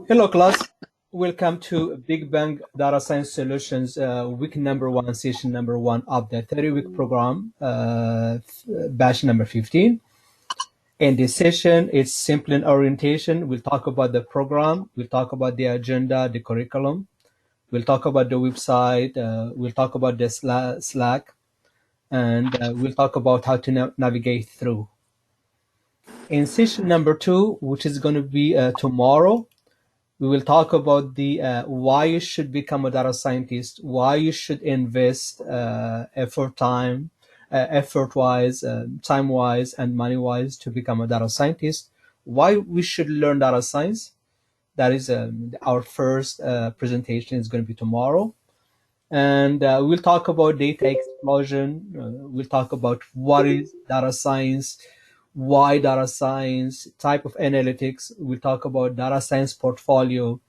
Hello, class. Welcome to Big Bang Data Science Solutions, week number one, session number one of the 30-week program, batch number 15. In this session, it's simple in orientation. We'll talk about the program. We'll talk about the agenda, the curriculum. We'll talk about the website. We'll talk about the Slack. And we'll talk about how to navigate through. In session number two, which is going to be tomorrow, we will talk about the why you should become a data scientist, why you should invest effort-wise, time-wise, and money-wise to become a data scientist, why we should learn data science. That is our first presentation is going to be tomorrow. And we'll talk about data explosion. We'll talk about what is data science, why data science, type of analytics. We'll talk about data science portfolio.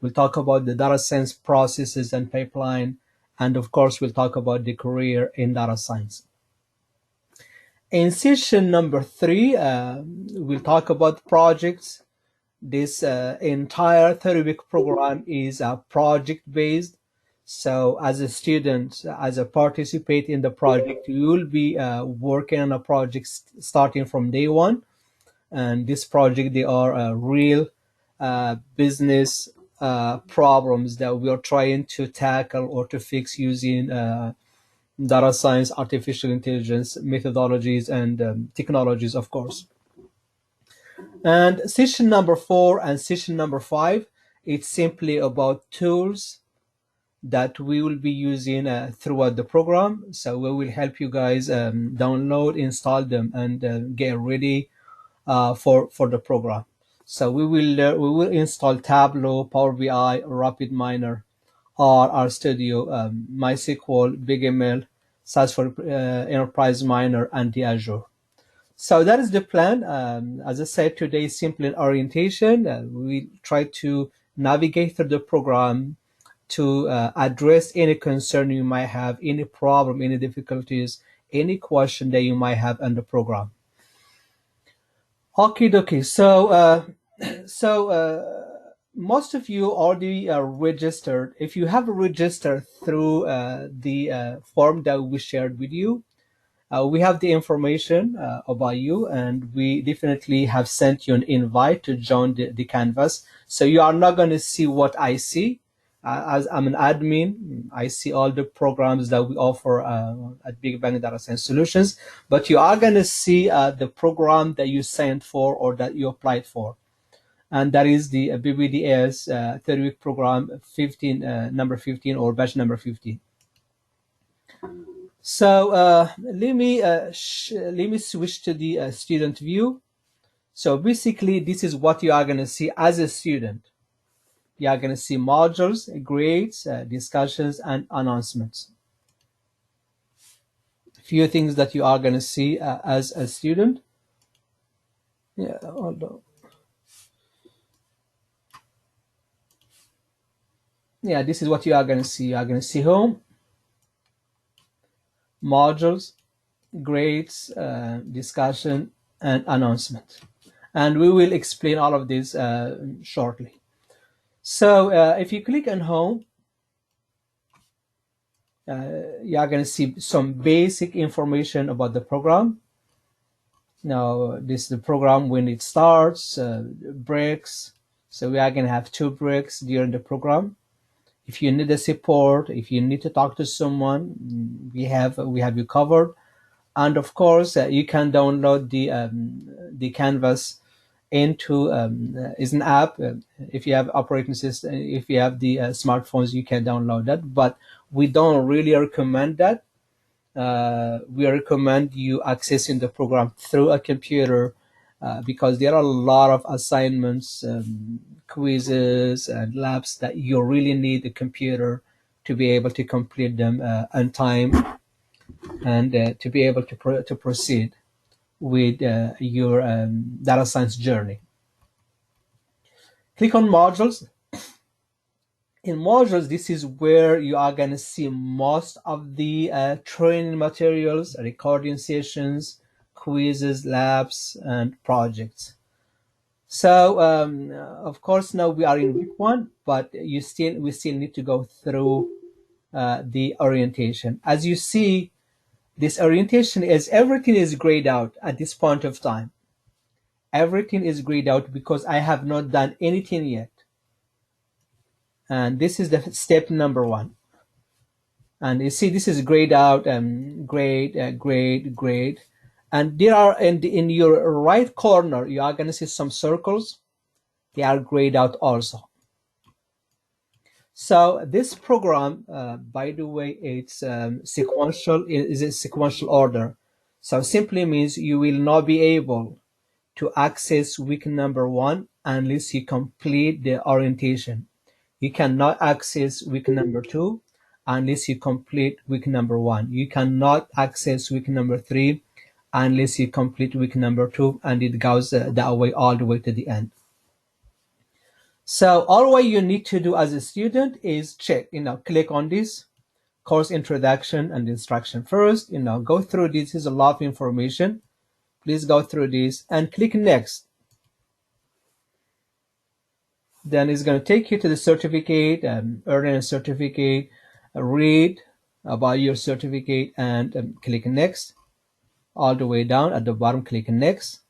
We'll talk about the data science processes and pipeline. And of course, we'll talk about the career in data science. In session number three, we'll talk about projects. This entire 30-week program is project-based. So as a student, as a participant in the project, you will be working on a project starting from day one. And this project, they are real business problems that we are trying to tackle or to fix using data science, artificial intelligence, methodologies, and technologies, of course. And session number 4 and session number 5, it's simply about tools that we will be using throughout the program. So we will help you guys download, install them, and get ready for the program. So we will install Tableau, Power BI, RapidMiner, RStudio, MySQL, BigML, Salesforce Enterprise Miner, and the Azure. So that is the plan. As I said, today is simply an orientation. We try to navigate through the program to address any concern you might have, any problem, any difficulties, any question that you might have on the program. Okie dokie. So most of you already are registered. If you have registered through the form that we shared with you, we have the information about you, and we definitely have sent you an invite to join the Canvas. So you are not going to see what I see. As I'm an admin, I see all the programs that we offer at Big Bang Data Science Solutions, but you are going to see the program that you signed for or that you applied for. And that is the BBDS 30-week program, number 15 or batch number 15. So let me switch to the student view. So basically, this is what you are going to see as a student. You are going to see modules, grades, discussions, and announcements. A few things that you are going to see as a student. Yeah, hold on. Yeah, this is what you are going to see. You are going to see home, modules, grades, discussion, and announcement. And we will explain all of this shortly. So if you click on home, you are going to see some basic information about the program. Now, this is the program when it starts, breaks. So we are going to have 2 breaks during the program. If you need a support, if you need to talk to someone, we have you covered. And of course, you can download the Canvas into is an app. If you have operating system, if you have the smartphones, you can download that. But we don't really recommend that. We recommend you accessing the program through a computer because there are a lot of assignments, quizzes, and labs that you really need a computer to be able to complete them on time and to be able to proceed with your data science journey. Click on modules. In modules, this is where you are going to see most of the training materials, recording sessions, quizzes, labs, and projects. So of course now we are in week 1, but we still need to go through the orientation. As you see, this orientation is everything is grayed out at this point of time. Everything is grayed out because I have not done anything yet. And this is the step number 1. And you see, this is grayed out, grade. And there are in your right corner, you are going to see some circles. They are grayed out also. So this program, by the way, it's sequential. Is a sequential order. So simply means you will not be able to access week number 1 unless you complete the orientation. You cannot access week number 2 unless you complete week number 1. You cannot access week number 3 unless you complete week number 2, and it goes that way all the way to the end. So all what you need to do as a student is check, click on this course introduction and instruction first, go through this. Is a lot of information. Please go through this and click next. Then it's going to take you to the certificate, earn a certificate, read about your certificate, and click next. All the way down at the bottom, click next.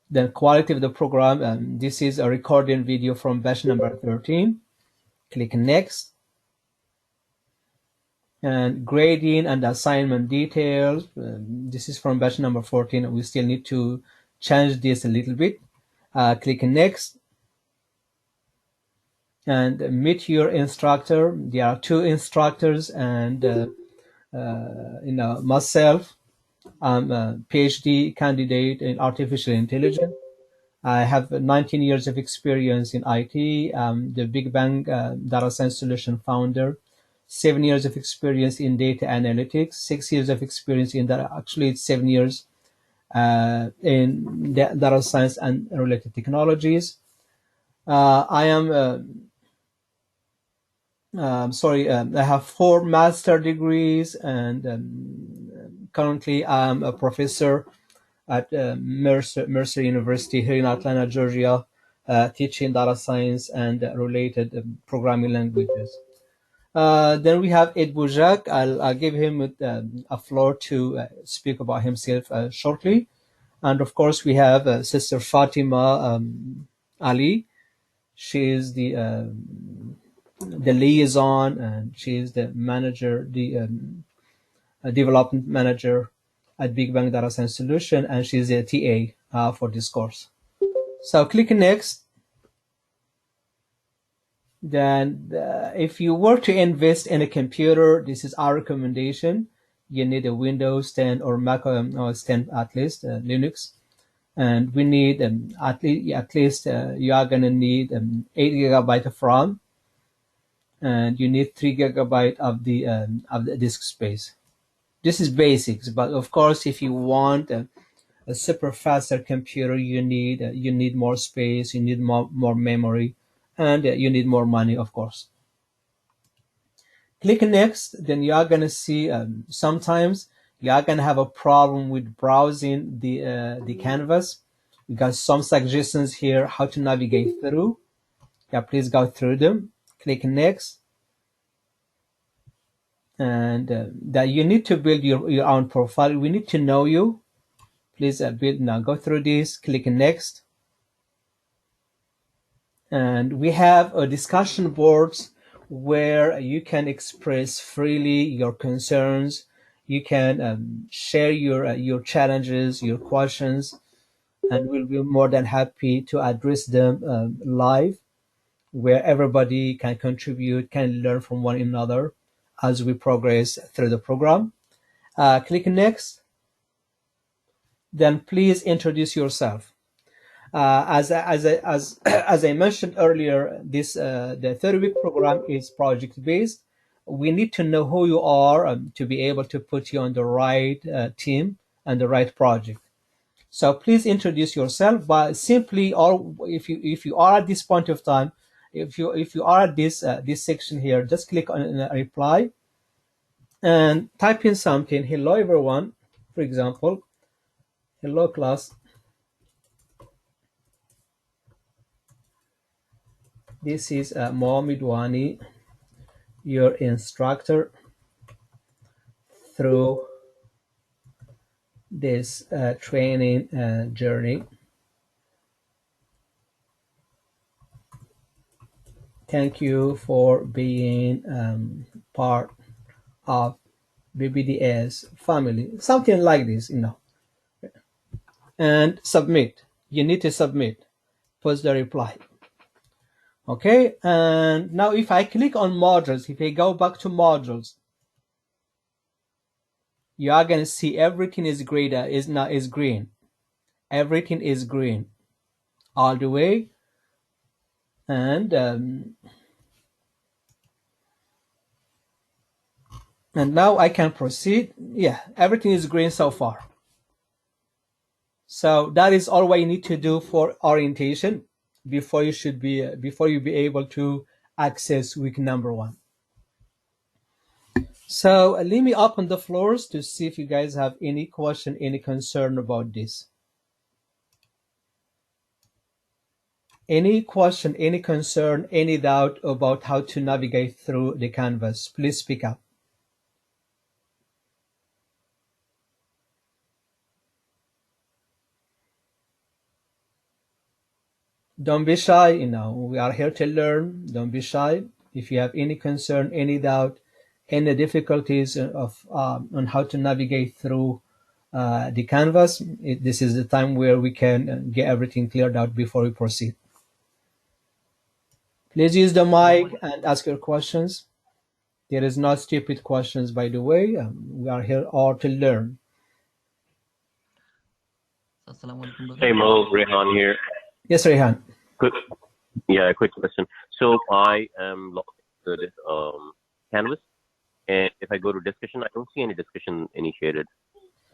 Then quality of the program, this is a recording video from batch number 13. Click next. And grading and assignment details, this is from batch number 14. We still need to change this a little bit. Click next. And meet your instructor. There are 2 instructors, and myself, I'm a PhD candidate in artificial intelligence. I have 19 years of experience in IT. I'm the Big Bang data science solution founder. 7 years of experience in data analytics. 6 years of experience in that. Actually, it's 7 years in data science and related technologies. I have 4 master degrees, and currently I'm a professor at Mercer University here in Atlanta, Georgia, teaching data science and related programming languages. Then we have Ed Boujak. I'll give him a floor to speak about himself shortly. And of course, we have Sister Fatima Ali. She is the liaison, and she is the manager, the development manager at Big Bang Data Science Solution, and she's a TA for this course. So click next. Then if you were to invest in a computer, this is our recommendation. You need a Windows 10 or Mac OS 10 at least, Linux. And we need at least you are going to need 8 gigabyte of RAM, and you need 3 gigabyte of the disk space. This is basics, but of course, if you want a super faster computer, you need more space, you need more memory, and you need more money, of course. Click next. Then you are going to see sometimes you are going to have a problem with browsing the canvas. We got some suggestions here how to navigate through. Yeah, please go through them. Click next. And that you need to build your own profile. We need to know you. Please build now. Go through this. Click next. And we have discussion boards where you can express freely your concerns. You can share your challenges, your questions, and we'll be more than happy to address them live, where everybody can contribute, can learn from one another as we progress through the program. Click next. Then please introduce yourself. As I mentioned earlier, the 3-week program is project based. We need to know who you are to be able to put you on the right team and the right project. So please introduce yourself. But simply, or if you are at this point of time, if you are at this section here, just click on reply and type in something. Hello everyone, for example. Hello class. This is Mohammed Wani, your instructor through this training journey. Thank you for being part of BBDS family, something like this, and submit. You need to submit. Post the reply. Okay, and now if I click on modules, if I go back to modules, you are gonna see everything is green. Is green. Everything is green all the way, and now I can proceed. Yeah, everything is green so far. So that is all what you need to do for orientation before you be able to access week number 1. So let me open the floors to see if you guys have any question, any concern about this. Any question, any concern, any doubt about how to navigate through the canvas, please speak up. Don't be shy, we are here to learn. Don't be shy. If you have any concern, any doubt, any difficulties on how to navigate through the canvas, this is the time where we can get everything cleared out before we proceed. Please use the mic and ask your questions. There is no stupid questions, by the way. We are here all to learn. Hey Mo, Rehan here. Yes, Rehan. Quick question. So I am logged into this canvas, and if I go to discussion, I don't see any discussion initiated.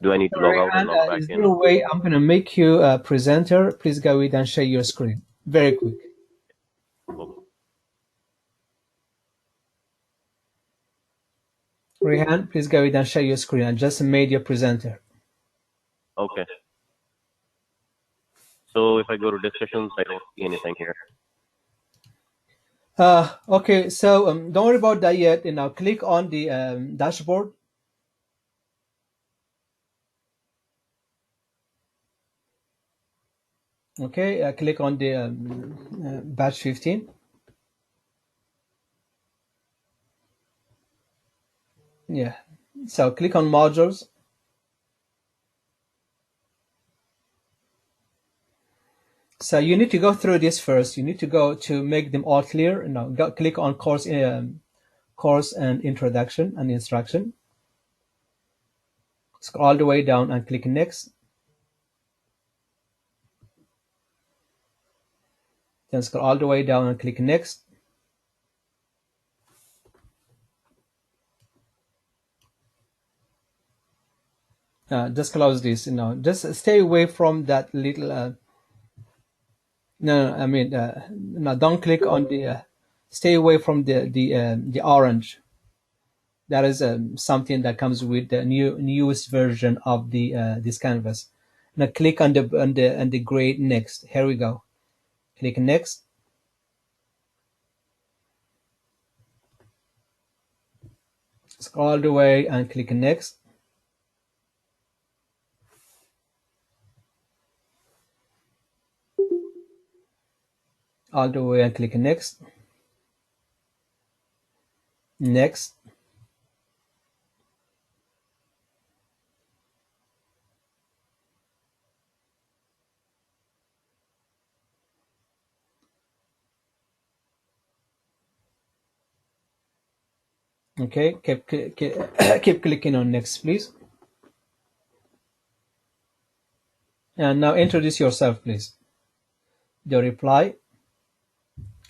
Do I need to log out and log back is in? there a way I'm going to make you a presenter? Please go ahead and share your screen. Very quick. Rehan, please go ahead and share your screen. I just made you a presenter. Okay. So if I go to discussions, I don't see anything here. Okay, so don't worry about that yet. Now click on the dashboard. Okay, click on the batch 15. Yeah, so click on modules. So you need to go through this first. You need to go to make them all clear. Now click on course and introduction and instruction. Scroll all the way down and click next. Then scroll all the way down and click next. Just close this. Just stay away from that little. No, don't click on the. Stay away from the orange. That is something that comes with the newest version of the this canvas. Now click on the gray next. Here we go. Click next. Scroll all the way and click next. All the way and click next. Next. Okay, keep clicking on next, please. And now introduce yourself, please. The reply.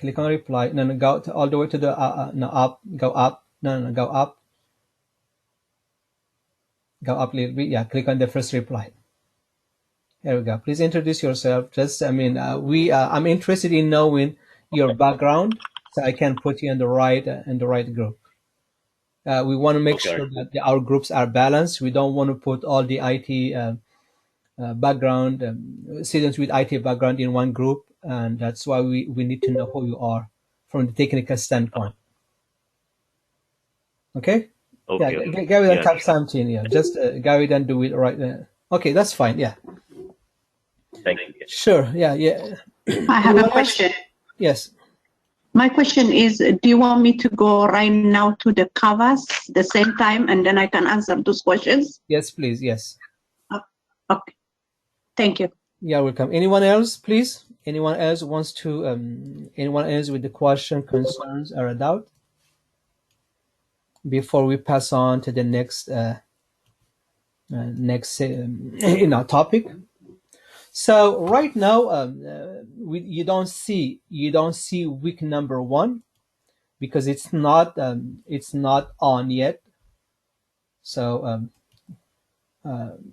Click on reply. No, go all the way to the up. Go up. No, go up. Go up a little bit. Yeah, click on the first reply. There we go. Please introduce yourself. Just, I'm interested in knowing your background, so I can put you in the right group. We want to make sure that our groups are balanced. We don't want to put all the IT background students with IT background in one group, and that's why we need to know who you are. from the technical standpoint. Okay? Okay. Yeah, Okay. go ahead and Yeah. type something. Yeah, just go ahead and do it right there. Okay, that's fine. Yeah. Thank you. Sure. Yeah. Yeah. I have a Anyone else? question. Yes. My question is, do you want me to go right now to the covers the same time and then I can answer those questions? Yes, please. Yes. Okay. Thank you. You're welcome. Anyone else, please? Anyone else wants to? Anyone else with the question, concerns, or a doubt? Before we pass on to the next topic. So right now, you don't see week number 1 because it's not on yet. So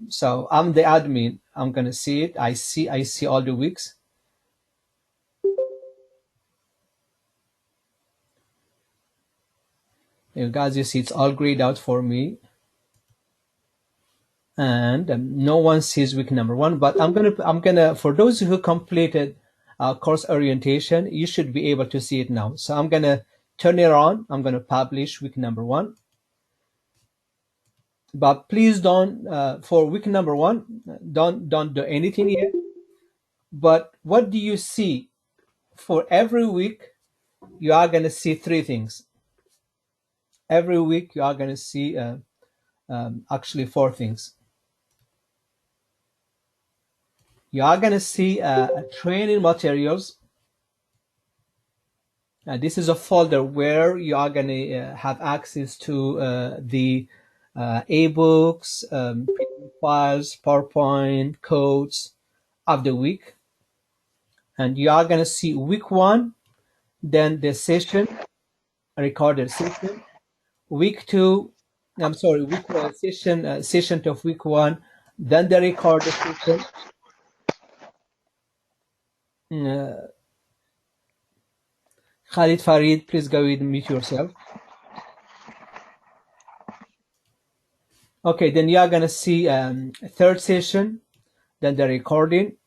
so I'm the admin. I'm gonna see it. I see all the weeks. You guys, you see it's all grayed out for me, and no one sees week number 1. But I'm gonna for those who completed course orientation, you should be able to see it now. So I'm gonna turn it on. I'm gonna publish week number 1. But please don't for week number 1, don't do anything yet. But what do you see? For every week, you are gonna see 3 things. Every week, you are gonna see actually 4 things. You are gonna see training materials. This is a folder where you are gonna have access to the ebooks, PDF files, PowerPoint, codes of the week. And you are gonna see week 1, then the session, recorded session. Week 2, I'm sorry, week session of week 1, then the recorded session. Khalid Farid, please go ahead and mute yourself. Okay, then you are gonna see third session, then the recording,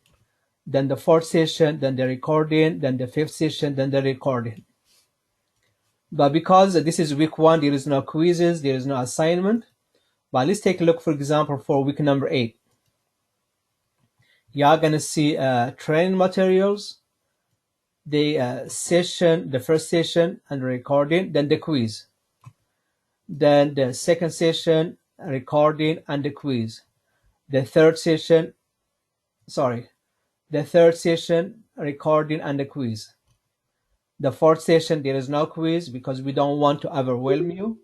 then the fourth session, then the recording, then the fifth session, then the recording. But because this is week 1, there is no quizzes, there is no assignment. But let's take a look, for example, for week number 8. You are gonna see training materials, the session, the first session and recording, then the quiz. Then the second session, recording and the quiz. The third session, recording and the quiz. The fourth session, there is no quiz because we don't want to overwhelm you.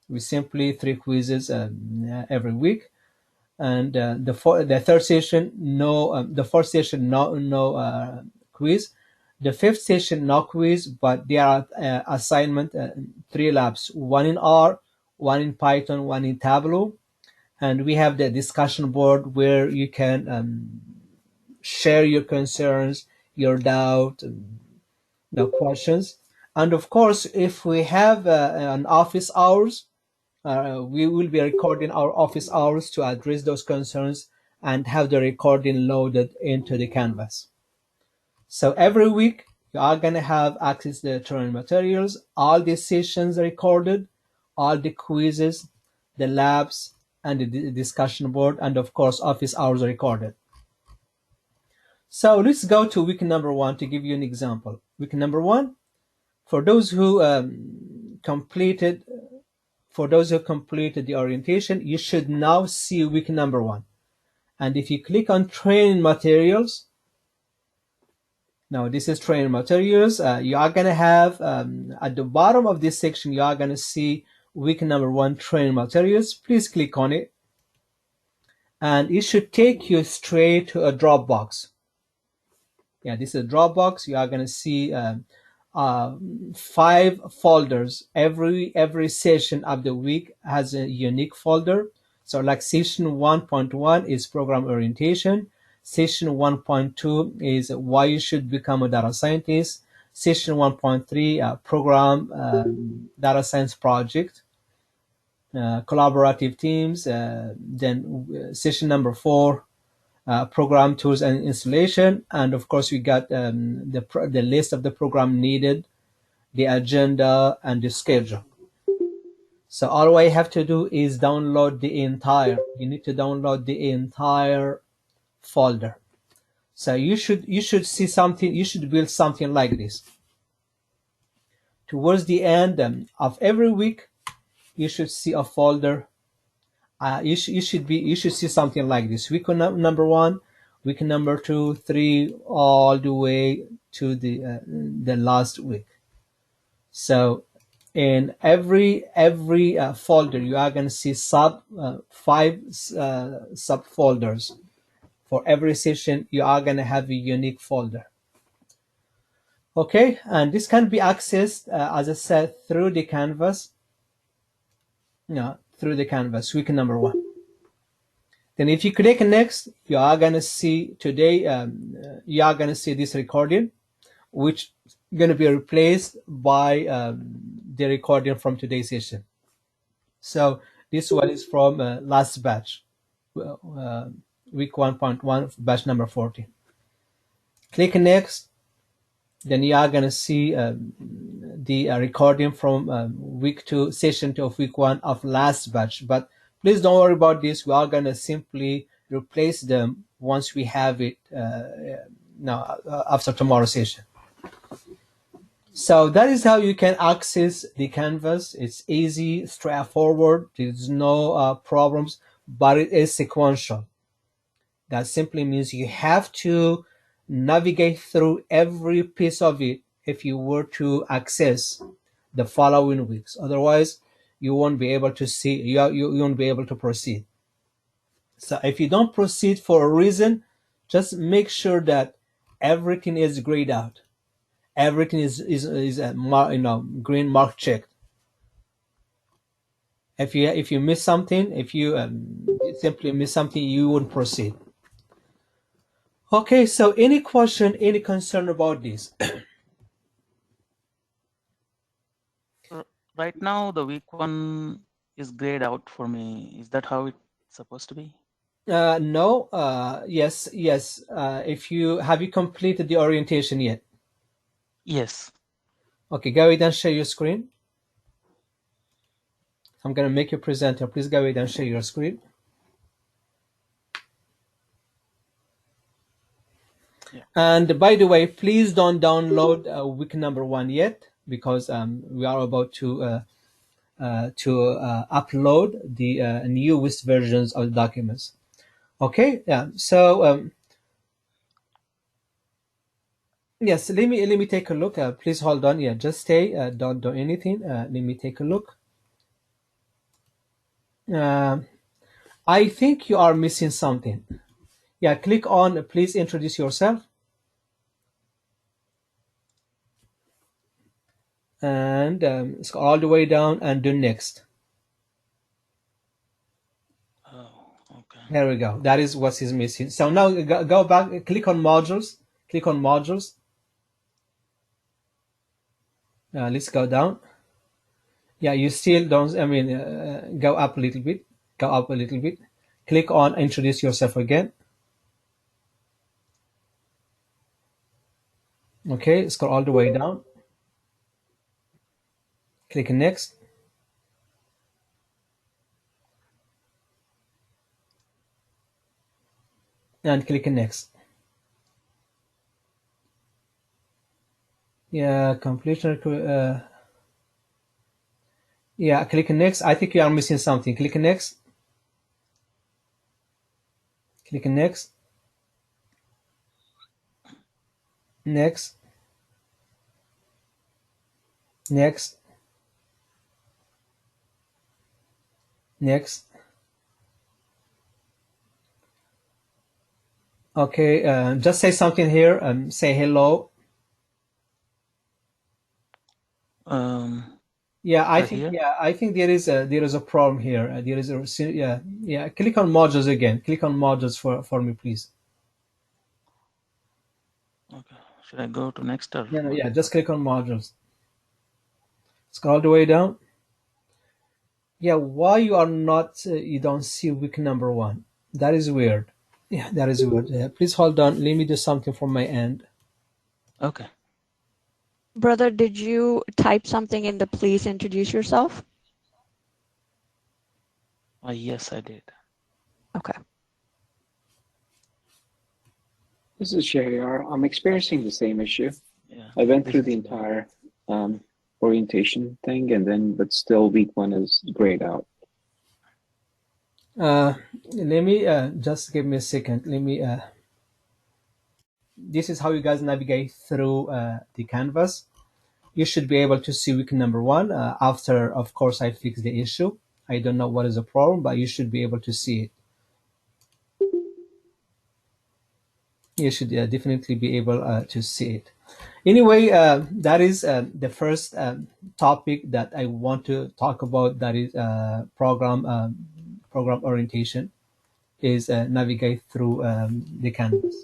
We simply 3 quizzes every week. And the third session, the fourth session, no quiz. The fifth session, no quiz, but there are assignment 3 labs, 1 in R, 1 in Python, 1 in Tableau. And we have the discussion board where you can share your concerns, your doubt, no questions. And of course, if we have an office hours, we will be recording our office hours to address those concerns and have the recording loaded into the Canvas. So every week, you are going to have access to the training materials, all the sessions recorded, all the quizzes, the labs, and the discussion board, and of course, office hours recorded. So let's go to week number 1 to give you an example. Week number 1, for those who completed the orientation, you should now see week number 1. And if you click on training materials, now this is training materials, you are going to have at the bottom of this section, you are going to see week number 1 training materials. Please click on it. And it should take you straight to a Dropbox. Yeah, this is a Dropbox. You are going to see 5 folders. Every session of the week has a unique folder. So like session 1.1 is program orientation. Session 1.2 is why you should become a data scientist. Session 1.3 program data science project. Collaborative teams. Then session number 4, program tools and installation. And of course, we got the list of the program needed the agenda, and the schedule. So all I have to do is download the entire. You need to download the entire folder. So you should see something. You should build something like this. Towards the end of every week, you should see a folder. You should see something like this. Week number 1, week number 2, 3, all the way to the last week. So in every folder, you are going to see 5 subfolders. For every session, you are going to have a unique folder. Okay, and this can be accessed, as I said, through the canvas. Through the canvas, week number 1. Then if you click next, you are going to see today, you are going to see this recording, which is going to be replaced by the recording from today's session. So this one is from last batch, week 1.1, batch number 14. Click next, then you are going to see the recording from week 2, session 2 of week 1 of last batch. But please don't worry about this. We are going to simply replace them once we have it after tomorrow's session. So that is how you can access the canvas. It's easy, straightforward. There's no problems, but it is sequential. That simply means you have to navigate through every piece of it if you were to access the following weeks. Otherwise, you won't be able to see, you won't be able to proceed. So if you don't proceed for a reason, just make sure that everything is grayed out. Everything is green mark checked. If you miss something, if you simply miss something, you won't proceed. Okay, so any question, any concern about this? Right now, the week 1 is grayed out for me. Is that how it's supposed to be? No. Yes. If you have you completed the orientation yet? Yes. Okay, go ahead and share your screen. I'm going to make you presenter. Please go ahead and share your screen. Yeah. And by the way, please don't download week number 1 yet, because we are about to upload the newest versions of the documents. Okay. Yeah. So yes, let me take a look. Please hold on. Yeah, just stay. Don't do anything. Let me take a look. I think you are missing something. Yeah, click on please introduce yourself. And scroll all the way down and do next. Oh, okay. There we go. That is what is missing. So now go back, click on modules. Click on modules. Let's go down. Yeah, you still don't, go up a little bit. Go up a little bit. Click on introduce yourself again. Okay, scroll all the way down. Click next. And click next. Yeah, completion. Yeah, click next. I think you are missing something. Click next. Click next. Next. Next. Next. Okay, just say something here. Say hello. Yeah, I think there is a problem here. There is a yeah. Click on modules again. Click on modules for me, please. Okay. Should I go to next or? No, yeah. Just click on modules. Scroll all the way down. Yeah, why you are not? You don't see week number 1. That is weird. Yeah, that is weird. Please hold on. Let me do something from my end. Okay. Brother, did you type something in the please introduce yourself? Yes, I did. Okay. This is Shahriar. I'm experiencing the same issue. Yeah. I went this through is the entire orientation thing, and then, but still, week one is grayed out. Let me just give me a second. Let me. This is how you guys navigate through the canvas. You should be able to see week number one. After, of course, I fix the issue. I don't know what is the problem, but you should be able to see it. You should definitely be able to see it. Anyway, that is the first topic that I want to talk about. That is program orientation, is navigate through the canvas.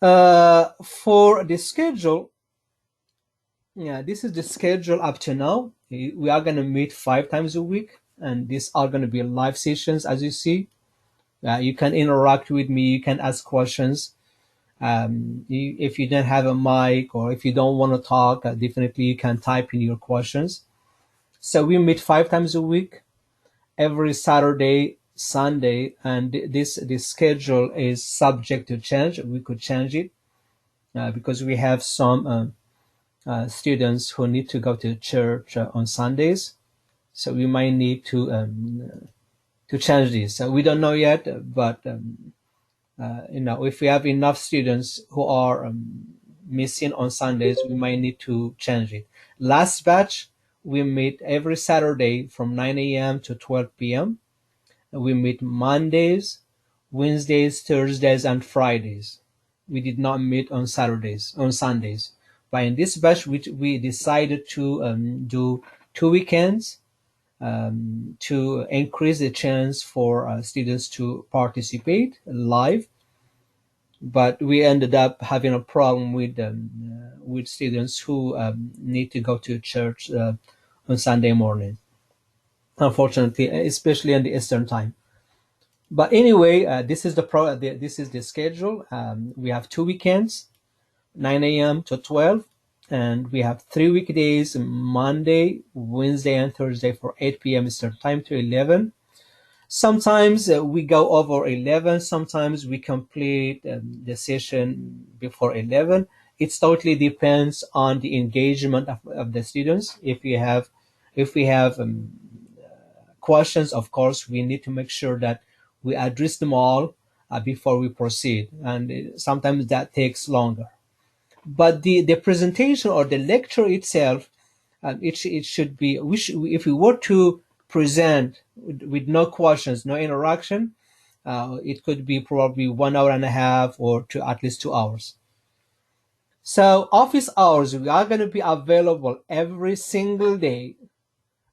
For the schedule, yeah, this is the schedule up to now. We are going to meet 5 times a week, and these are going to be live sessions, as you see. You can interact with me, you can ask questions. If you don't have a mic, or if you don't want to talk, definitely you can type in your questions. So we meet 5 times a week, every Saturday, Sunday, and this schedule is subject to change. We could change it because we have some students who need to go to church on Sundays, so we might need to change this. We don't know yet, but if we have enough students who are missing on Sundays, we might need to change it. Last batch, we meet every Saturday from 9 a.m. to 12 p.m. We meet Mondays, Wednesdays, Thursdays, and Fridays. We did not meet on Sundays. But in this batch, we decided to do 2 weekends to increase the chance for students to participate live. But we ended up having a problem with students who need to go to church on Sunday morning, unfortunately, especially in the Eastern time. But anyway, this is the schedule. We have 2 weekends, 9 a.m. to 12, and we have 3 weekdays, Monday, Wednesday, and Thursday for 8 p.m. Eastern time to 11. Sometimes we go over 11. Sometimes we complete the session before 11. It totally depends on the engagement of the students. If we have questions, of course, we need to make sure that we address them all before we proceed, and sometimes that takes longer. But the presentation or the lecture itself, it should be, if we were to present with no questions, no interaction, it could be probably 1 hour and a half or to at least 2 hours. So office hours, we are going to be available every single day,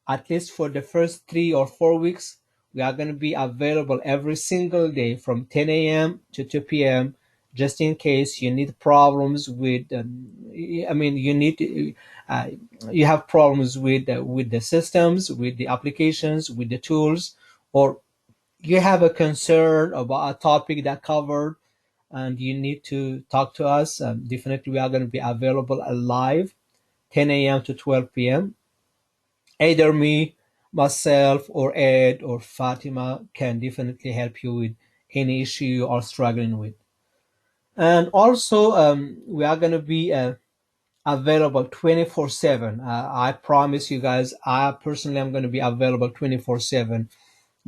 at least for the first 3 or 4 weeks. We are going to be available every single day from 10 a.m. to 2 p.m. just in case you need problems with, you have problems with the systems, with the applications, with the tools, or you have a concern about a topic that covered and you need to talk to us. Definitely we are going to be available live 10 a.m. to 12 p.m. Either me, myself, or Ed or Fatima can definitely help you with any issue you are struggling with. And also, we are going to be available 24/7. I promise you guys, I personally am going to be available 24/7.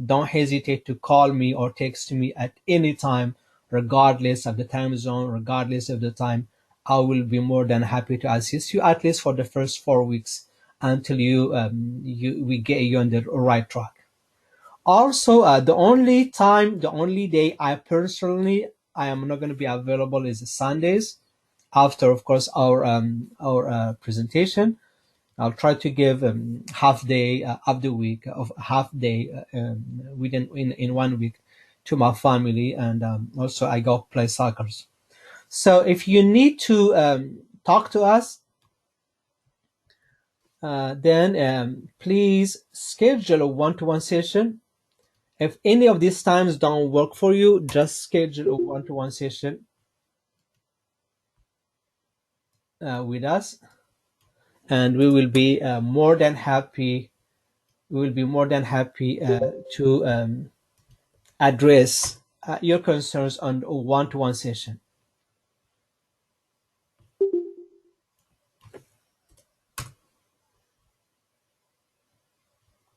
Don't hesitate to call me or text me at any time, regardless of the time zone, regardless of the time. I will be more than happy to assist you, at least for the first 4 weeks, until we get you on the right track. Also, the only day I am not going to be available is Sundays. After, of course, our presentation, I'll try to give half day of the week, of half day within in 1 week to my family, and also I go play soccer. So if you need to talk to us, then please schedule a one-to-one session. If any of these times don't work for you, just schedule a one-to-one session with us. and we will be more than happy. We will be more than happy to address your concerns on a one-to-one session.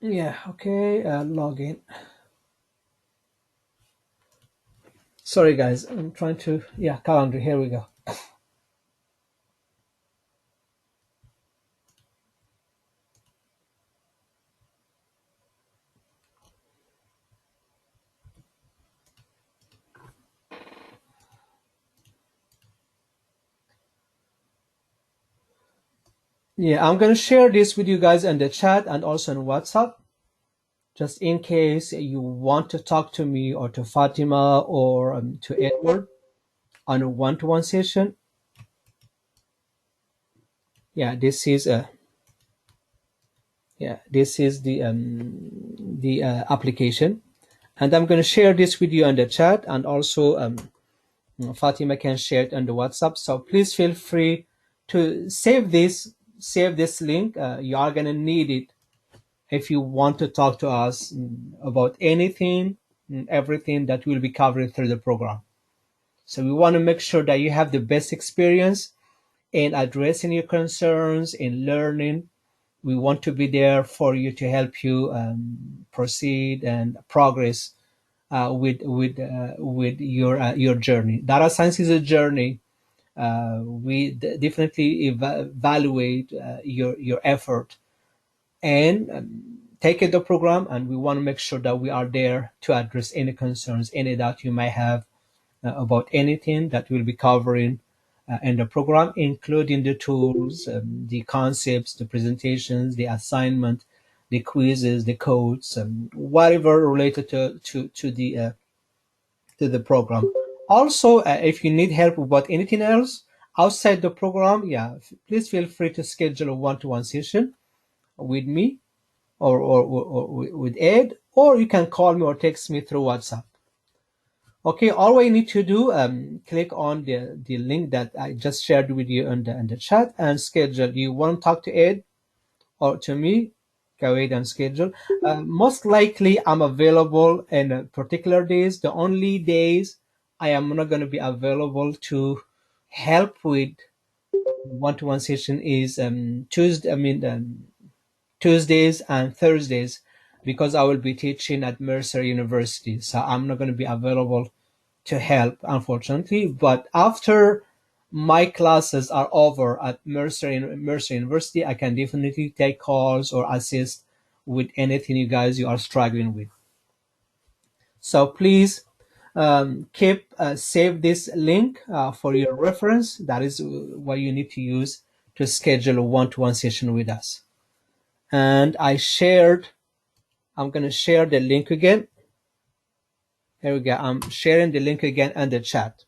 Yeah, okay, log in. Sorry guys, I'm trying to, yeah, calendar, here we go. Yeah, I'm going to share this with you guys in the chat and also on WhatsApp, just in case you want to talk to me or to Fatima or to Edward on a one-to-one session. Yeah, this is the application, and I'm going to share this with you on the chat, and also Fatima can share it on the WhatsApp. So please feel free to save this link. You are going to need it if you want to talk to us about anything and everything that we'll be covering through the program. So we want to make sure that you have the best experience in addressing your concerns, in learning. We want to be there for you to help you proceed and progress with your journey. Data science is a journey. We definitely evaluate your effort and take the program, and we want to make sure that we are there to address any concerns, any doubt you might have about anything that we'll be covering in the program, including the tools, the concepts, the presentations, the assignment, the quizzes, the codes, whatever related to the program. Also, if you need help about anything else outside the program, yeah, please feel free to schedule a one-to-one session with me or with Ed, or you can call me or text me through WhatsApp. Okay, all we need to do, click on the link that I just shared with you in the chat and schedule. You want to talk to Ed or to me? Go ahead and schedule. Most likely, I'm available in particular days. The only days I am not going to be available to help with one-to-one session is Tuesdays and Thursdays, because I will be teaching at Mercer University. So I'm not going to be available to help, unfortunately. But after my classes are over at Mercer University, I can definitely take calls or assist with anything you are struggling with. So please save this link for your reference. That is what you need to use to schedule a one-to-one session with us. And I'm going to share the link again. Here we go. I'm sharing the link again in the chat.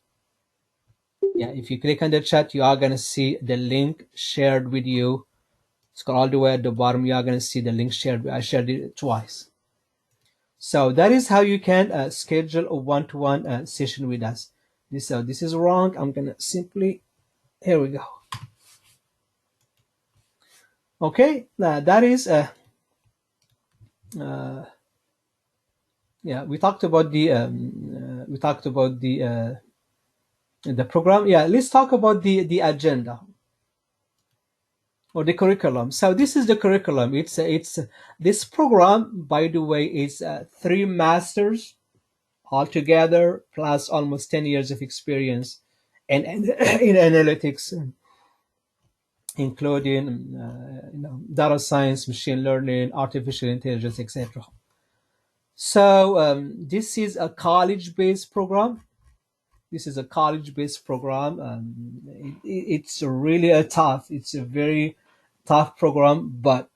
Yeah, if you click on the chat, you are going to see the link shared with you. Scroll all the way at the bottom. You are going to see the link shared. I shared it twice. So that is how you can schedule a one-to-one session with us. This is wrong. I'm going to simply, here we go. Okay, that is, yeah, we talked about the program. Yeah, let's talk about the agenda or the curriculum. So this is the curriculum. It's this program, by the way, is 3 masters altogether, plus almost 10 years of experience in analytics, including data science, machine learning, artificial intelligence, etc. So this is a college-based program. This is a college-based program. It's really it's a very tough program, but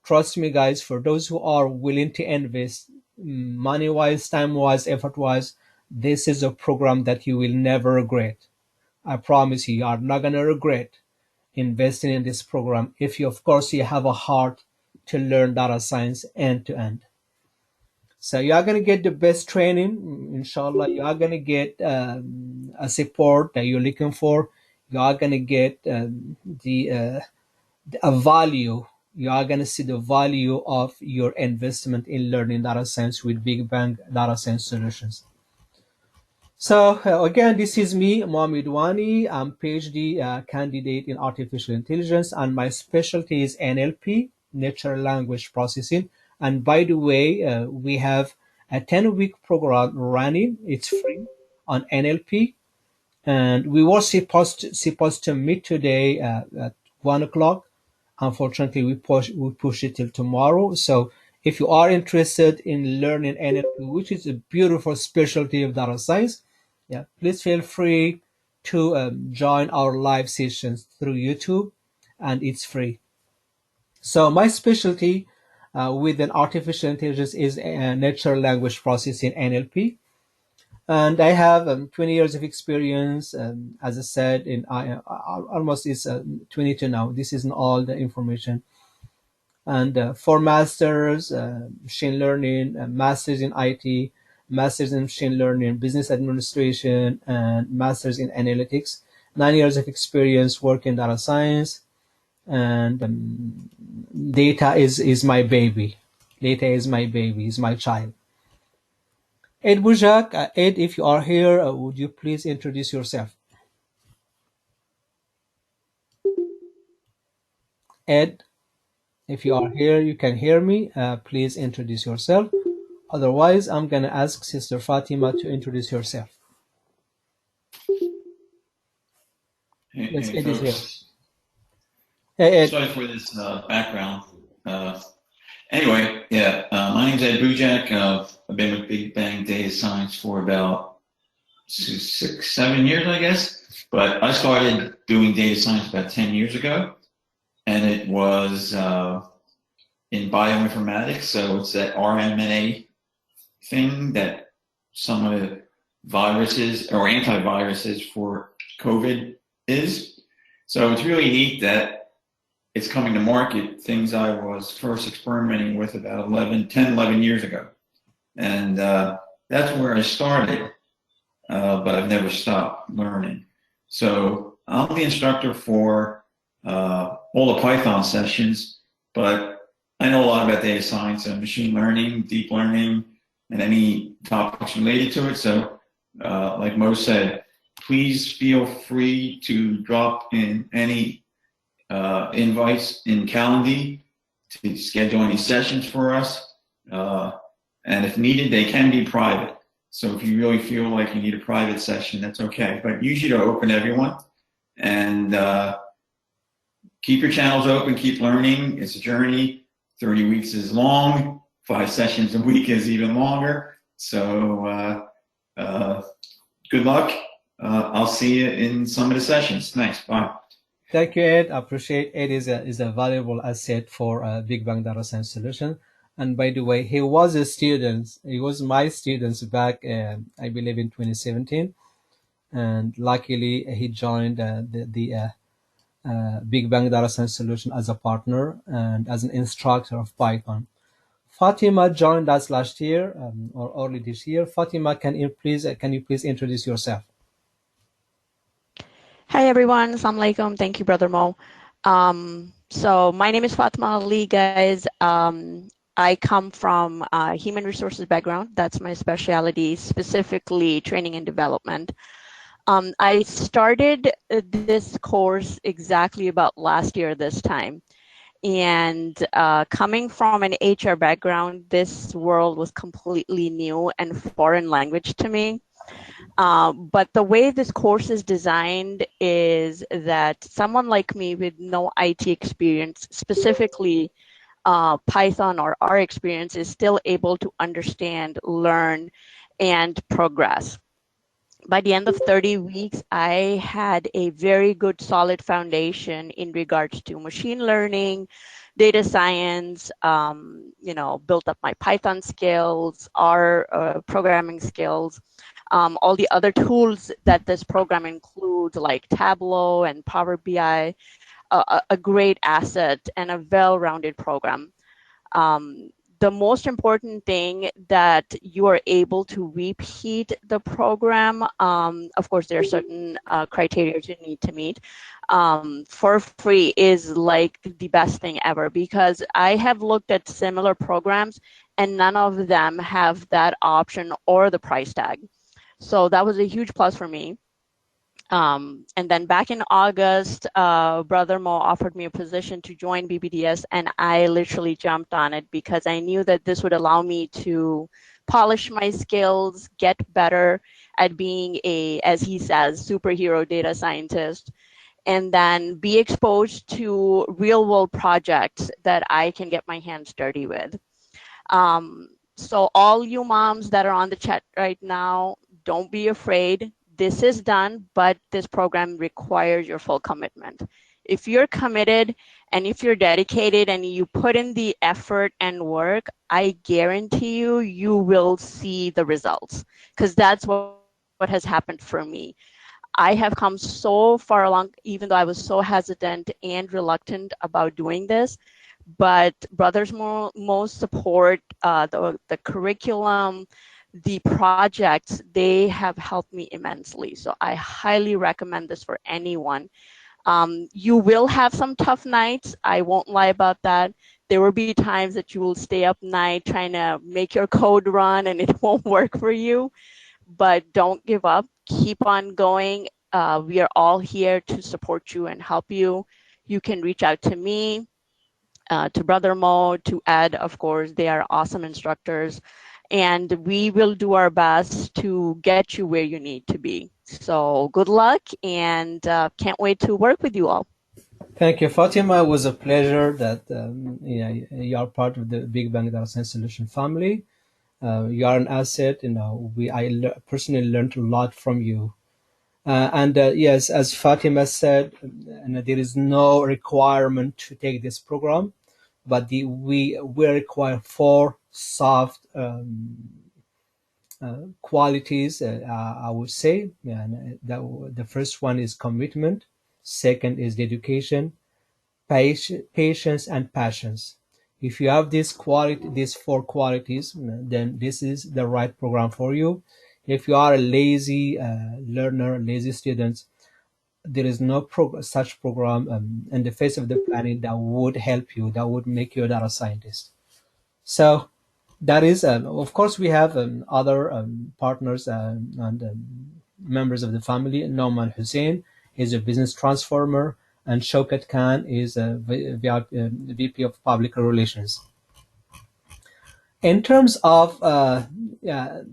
trust me, guys, for those who are willing to invest money-wise, time-wise, effort-wise, this is a program that you will never regret. I promise you, you are not going to regret investing in this program if you, of course, you have a heart to learn data science end to end. So you are going to get the best training, inshallah. You are going to get a support that you're looking for. You are going to get the a value. You are going to see the value of your investment in learning data science with Big Bang Data Science Solutions. So again, this is me, Mohamed Wani. I'm PhD candidate in artificial intelligence, and my specialty is NLP, natural language processing. And by the way, we have a 10-week program running. It's free on NLP, and we were supposed to meet today at 1 o'clock. Unfortunately, we push it till tomorrow. So if you are interested in learning NLP, which is a beautiful specialty of data science, yeah, please feel free to join our live sessions through YouTube, and it's free. So my specialty within artificial intelligence is natural language processing, NLP. And I have 20 years of experience, as I said, in almost is 22 now. This isn't all the information. And 4 masters, machine learning, masters in IT, masters in machine learning, business administration, and masters in analytics. 9 years of experience working data science, and data is my baby. Data is my baby, is my child. Ed Bujak, Ed, if you are here, would you please introduce yourself? Ed, if you are here, you can hear me. Please introduce yourself. Otherwise, I'm going to ask Sister Fatima to introduce herself. Yes, Ed is here. Hey, Ed. Sorry for this background. Anyway, yeah, my name's Ed Bujak. I've been with Big Bang Data Science for about 6, 7 years, I guess. But I started doing data science about 10 years ago, and it was in bioinformatics. So it's that RMNA thing that some of the viruses or antiviruses for COVID is. So it's really neat that it's coming to market, things I was first experimenting with about 10, 11 years ago. And that's where I started, but I've never stopped learning. So I'm the instructor for all the Python sessions, but I know a lot about data science and machine learning, deep learning, and any topics related to it. So like Mo said, please feel free to drop in any invites in Calendly to schedule any sessions for us. And if needed, they can be private. So if you really feel like you need a private session, that's okay. But usually they're open to everyone. And keep your channels open, keep learning. It's a journey. 30 weeks is long. 5 sessions a week is even longer. So good luck. I'll see you in some of the sessions. Thanks. Bye. Thank you, Ed. I appreciate Ed is a valuable asset for Big Bang Data Science Solution. And by the way, he was a student. He was my student back, I believe, in 2017. And luckily, he joined the Big Bang Data Science Solution as a partner and as an instructor of Python. Fatima joined us last year or early this year. Fatima, can you please introduce yourself? Hi everyone, Assalamu alaikum. Thank you, Brother Mo. So my name is Fatima Ali, guys. I come from a human resources background. That's my specialty, specifically training and development. I started this course exactly about last year this time. And coming from an HR background, this world was completely new and foreign language to me. But the way this course is designed is that someone like me with no IT experience, specifically Python or R experience, is still able to understand, learn, and progress. By the end of 30 weeks, I had a very good solid foundation in regards to machine learning, data science, built up my Python skills, R programming skills, all the other tools that this program includes, like Tableau and Power BI, a great asset and a well-rounded program. the most important thing that you are able to repeat the program. Of course, there are certain criteria you need to meet. For free is like the best thing ever, because I have looked at similar programs and none of them have that option or the price tag. So that was a huge plus for me. And then back in August, Brother Mo offered me a position to join BBDS, and I literally jumped on it because I knew that this would allow me to polish my skills, get better at being a, as he says, superhero data scientist, and then be exposed to real world projects that I can get my hands dirty with. So all you moms that are on the chat right now, don't be afraid. This is done, but this program requires your full commitment. If you're committed and if you're dedicated and you put in the effort and work, I guarantee you, you will see the results, because that's what has happened for me. I have come so far along, even though I was so hesitant and reluctant about doing this. But Brothers Most support, the curriculum, the projects, they have helped me immensely. So I highly recommend this for anyone. You will have some tough nights. I won't lie about that. There will be times that you will stay up night trying to make your code run and it won't work for you. But don't give up. Keep on going. We are all here to support you and help you. You can reach out to me, to Brother Mo, to Ed, of course. They are awesome instructors. And we will do our best to get you where you need to be. So good luck, and can't wait to work with you all. Thank you, Fatima. It was a pleasure that you are part of the Big Bang Data Science Solution family. You are an asset. I personally learned a lot from you. Yes, as Fatima said, there is no requirement to take this program, but we require 4 soft qualities, I would say. The first one is commitment. Second is dedication, patience, and passions. If you have these 4 qualities, then this is the right program for you. If you are a lazy learner, lazy student, there is no such program in the face of the planet that would help you, that would make you a data scientist. So that is, of course, we have other partners and members of the family. Noman Hussein is a business transformer, and Shaukat Khan is a VP of Public Relations. In terms of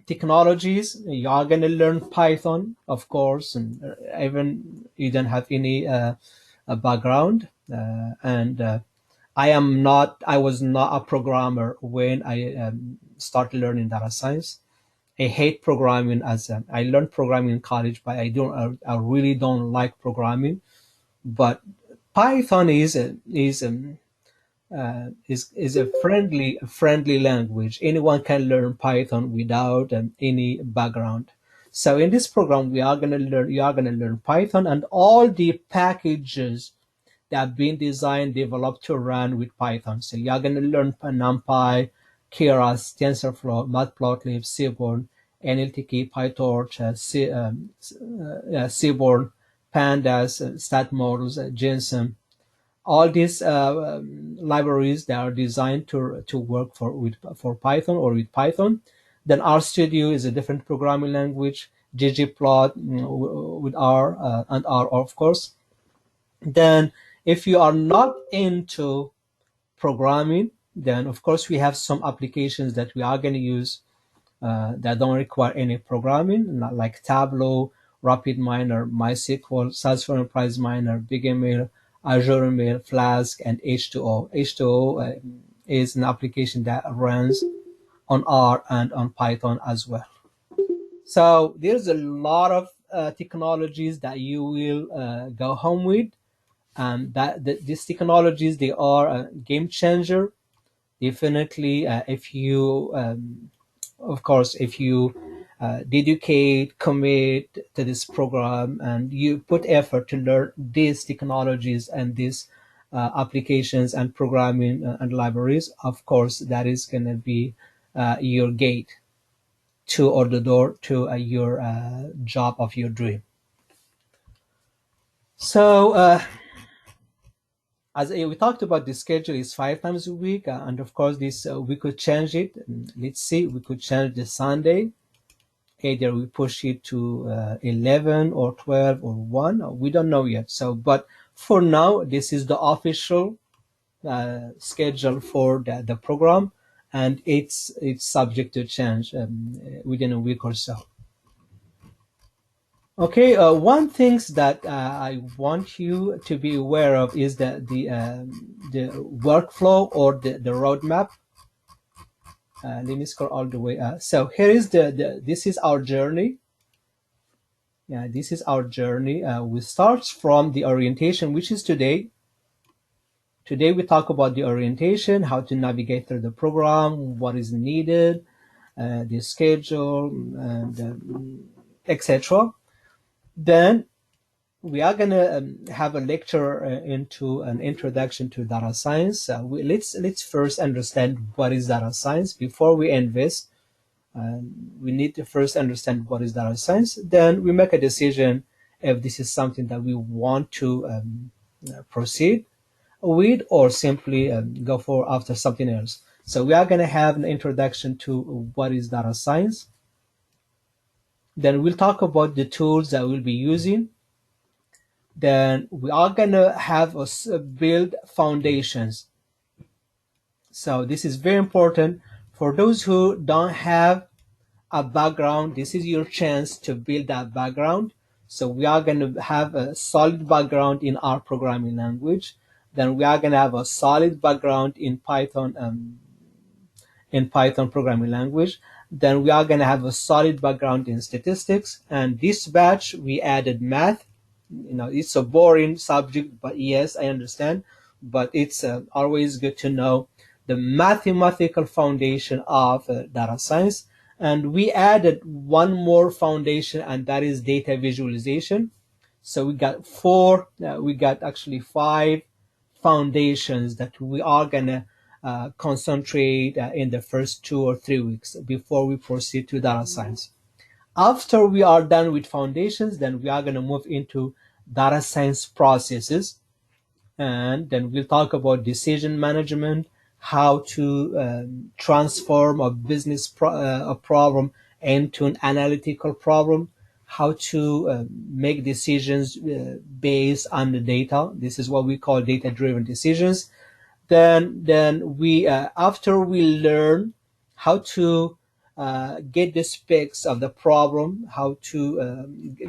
technologies, you are going to learn Python, of course, and even you don't have any background. I was not a programmer when I started learning data science. I hate programming. I learned programming in college, but I really don't like programming. But Python is a friendly language. Anyone can learn Python without any background. So in this program, you are going to learn Python and all the packages that have been designed, developed to run with Python. So you are going to learn NumPy, Keras, TensorFlow, Matplotlib, Seaborn, NLTK, PyTorch, Seaborn, Pandas, Stat models, Jensen. All these libraries that are designed to work for Python or with Python. Then RStudio is a different programming language. ggplot with R and R, of course. Then if you are not into programming, then of course we have some applications that we are going to use that don't require any programming, like Tableau, RapidMiner, MySQL, Salesforce Enterprise Miner, BigMail, Azure Mail, Flask, and H2O. H2O is an application that runs on R and on Python as well. So there's a lot of technologies that you will go home with. These technologies, they are a game changer. Definitely, if you dedicate, commit to this program, and you put effort to learn these technologies and these applications and programming and libraries, of course, that is going to be your gate to, or the door to your job of your dream. So as we talked about, the schedule is 5 times a week, and of course this we could change it. Let's see, we could change the Sunday. Either we push it to 11 or 12 or 1. We don't know yet. So, but for now, this is the official schedule for the program, and it's subject to change within a week or so. Okay, one thing that I want you to be aware of is that the workflow or the roadmap. Let me scroll all the way. So here is this is our journey. Yeah, this is our journey. We start from the orientation, which is today. Today we talk about the orientation, how to navigate through the program, what is needed, the schedule, and etc. Then we are going to have a lecture into an introduction to data science. Let's first understand what is data science before we invest. We need to first understand what is data science. Then we make a decision if this is something that we want to proceed with, or simply go for after something else. So we are going to have an introduction to what is data science. Then we'll talk about the tools that we'll be using. Then we are going to have build foundations. So this is very important for those who don't have a background. This is your chance to build that background. So we are going to have a solid background in our programming language. Then we are going to have a solid background in Python programming language. Then we are going to have a solid background in statistics. And this batch we added math. It's a boring subject, but yes, I understand. But it's always good to know the mathematical foundation of data science. And we added one more foundation, and that is data visualization. So we got actually 5 foundations that we are going to concentrate in the first 2 or 3 weeks before we proceed to data science. After we are done with foundations, then we are going to move into data science processes. And then we'll talk about decision management, how to transform a business a problem into an analytical problem, how to make decisions based on the data. This is what we call data-driven decisions. Then we after we learn how to get the specs of the problem, how to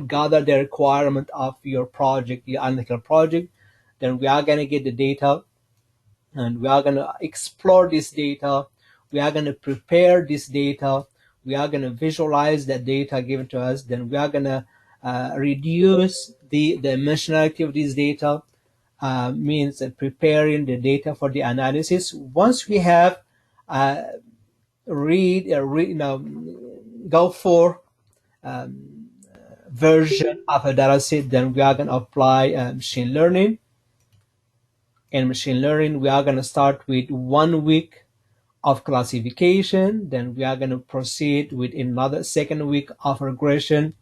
gather the requirement of your project, your analytical project, then we are going to get the data, and we are going to explore this data. We are going to prepare this data. We are going to visualize that data given to us. Then we are going to reduce the dimensionality of this data, means preparing the data for the analysis. Once we have go for version of a data set, then we are going to apply machine learning. In machine learning, we are going to start with 1 week of classification. Then we are going to proceed with another 2nd week of regression.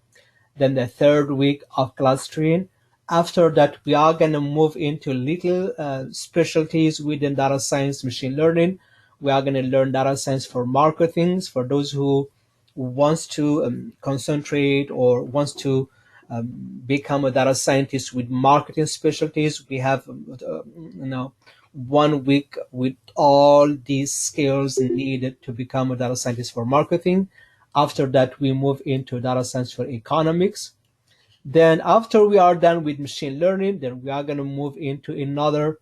Then the 3rd week of clustering. After that, we are going to move into little specialties within data science, machine learning. We are going to learn data science for marketing, for those who wants to concentrate or wants to become a data scientist with marketing specialties. We have 1 week with all these skills needed to become a data scientist for marketing. After that, we move into data science for economics. Then after we are done with machine learning, then we are going to move into another,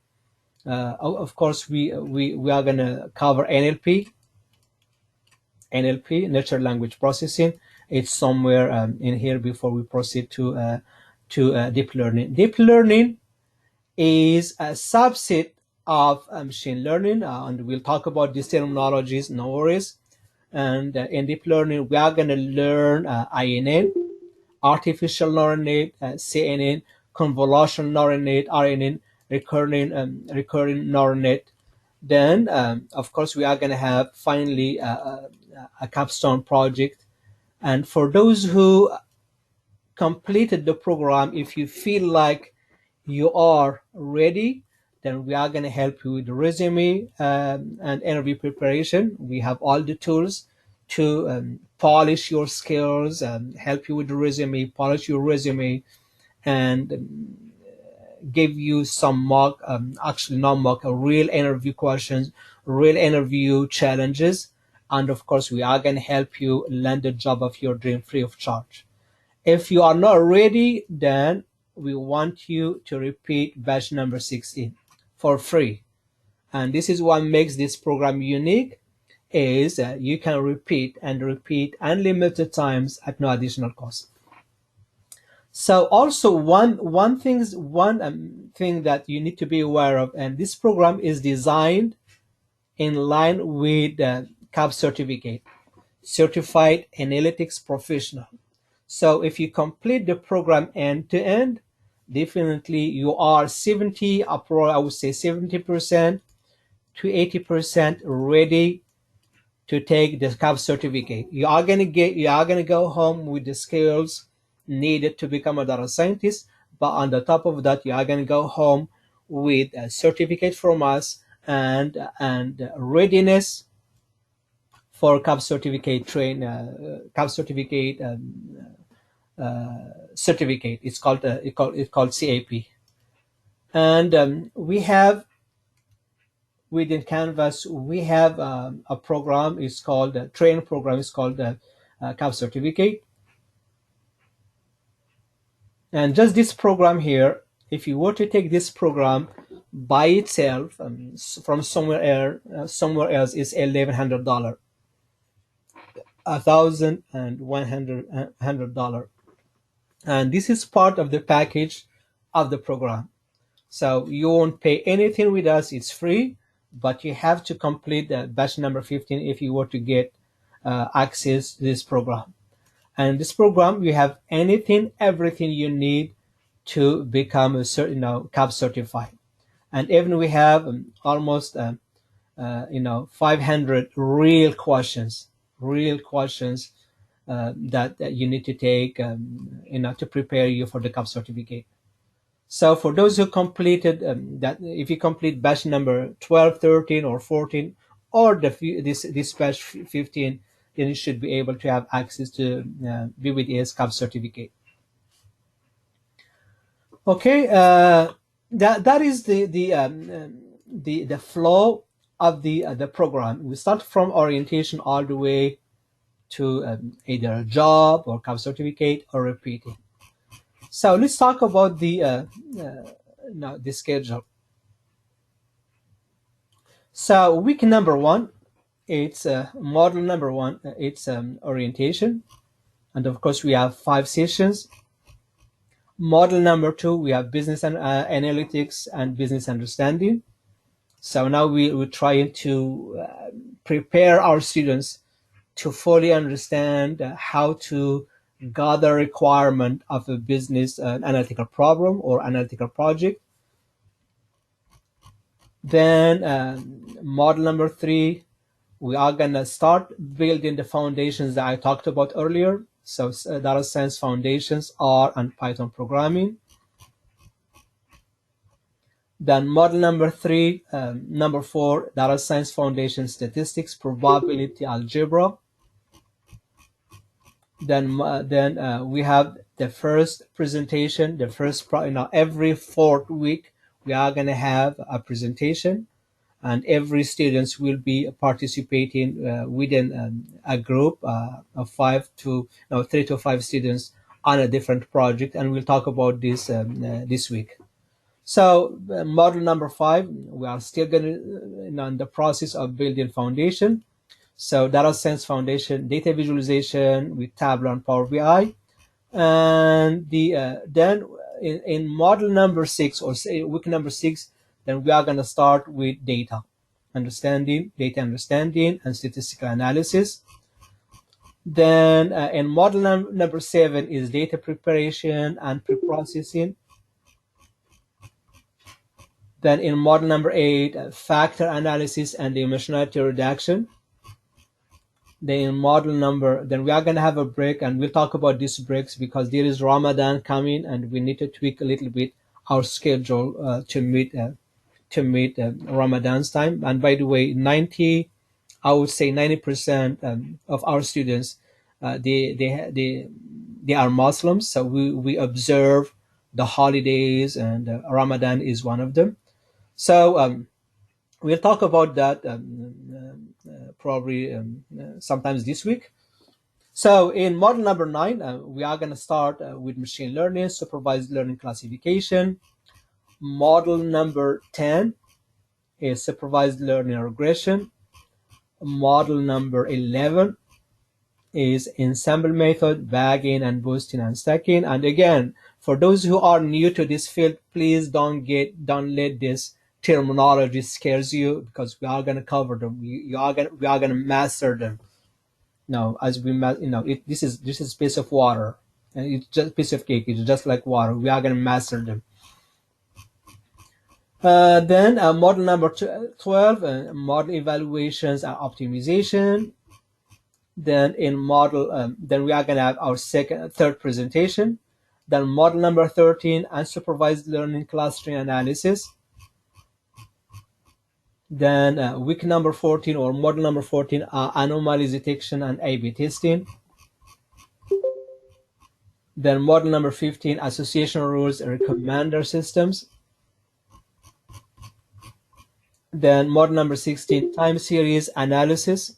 of course, we are going to cover NLP, natural language processing. It's somewhere in here before we proceed to deep learning. Deep learning is a subset of machine learning, and we'll talk about these terminologies, no worries. And in deep learning, we are going to learn INN, artificial neural net, CNN, convolutional neural net, RNN, recurring neural net. Then, of course, we are going to have finally a capstone project. And for those who completed the program, if you feel like you are ready, then we are going to help you with the resume and interview preparation. We have all the tools to polish your skills, help you with the resume, polish your resume, and give you some mock, actually not mock, real interview questions, real interview challenges. And of course, we are going to help you land the job of your dream free of charge. If you are not ready, then we want you to repeat batch number 16 for free. And this is what makes this program unique, is you can repeat and repeat unlimited times at no additional cost. So also one thing that you need to be aware of, and this program is designed in line with CAP certificate, Certified Analytics Professional. So if you complete the program end to end, definitely you are 70% to 80% ready to take the CAP certificate. You are gonna go home with the skills needed to become a data scientist, but on the top of that, you are gonna go home with a certificate from us and readiness for CAP certificate certificate. It's called CAP, and we have within Canvas we have a program. It's called a training program. It's called CAP certificate, and just this program here. If you were to take this program by itself from somewhere else, is $1,100, $1,100. And this is part of the package of the program. So you won't pay anything with us. It's free, but you have to complete the batch number 15 if you were to get access to this program. And this program, you have everything you need to become a CAP certified. And even we have almost 500 real questions that you need to take to prepare you for the CAP certificate. So for those who completed that, if you complete batch number 12, 13, or 14, or this batch 15, then you should be able to have access to BBDS CAP certificate. Okay, that is the flow of the program. We start from orientation all the way to either a job or CAP certificate or repeating. So let's talk about the schedule. So week number 1, it's model number 1. It's orientation, and of course we have 5 sessions. Model number 2, we have business and analytics and business understanding. So now we're trying to prepare our students to fully understand how to gather requirement of a business analytical problem or analytical project. Then model number 3, we are gonna start building the foundations that I talked about earlier. So data science foundations, R and Python programming. Then model number 3, number 4, data science foundation, statistics, probability, algebra. Then we have the first presentation, every 4th week we are going to have a presentation, and every students will be participating within a group of 3 to 5 students on a different project, and we'll talk about this this week. So model number 5, we are still going to in the process of building foundation. So data science foundation, data visualization with Tableau and Power BI, and then in model number 6 or week number 6, then we are going to start with data understanding and statistical analysis. Then in model number 7 is data preparation and pre-processing. Then in model number 8, factor analysis and emotionality reduction. Then in model then we are going to have a break, and we'll talk about these breaks because there is Ramadan coming and we need to tweak a little bit our schedule to meet Ramadan's time. And by the way, I would say 90% of our students, they are Muslims, so we observe the holidays, and Ramadan is one of them. So we'll talk about that probably sometimes this week. So in model number 9, we are going to start with machine learning, supervised learning classification. Model number 10 is supervised learning regression. Model number 11 is ensemble method, bagging and boosting and stacking. And again, for those who are new to this field, please don't let this terminology scares you, because we are going to cover them. We are going to master them. Now, as we this is a piece of water, and it's just a piece of cake. It's just like water. We are going to master them. Then model number 12, model evaluations and optimization. Then in model, then we are going to have our third presentation. Then model number 13, unsupervised learning clustering analysis. Then week number 14 or model number 14, anomaly detection and A/B testing. Then model number 15, association rules and recommender systems. Then model number 16, time series analysis.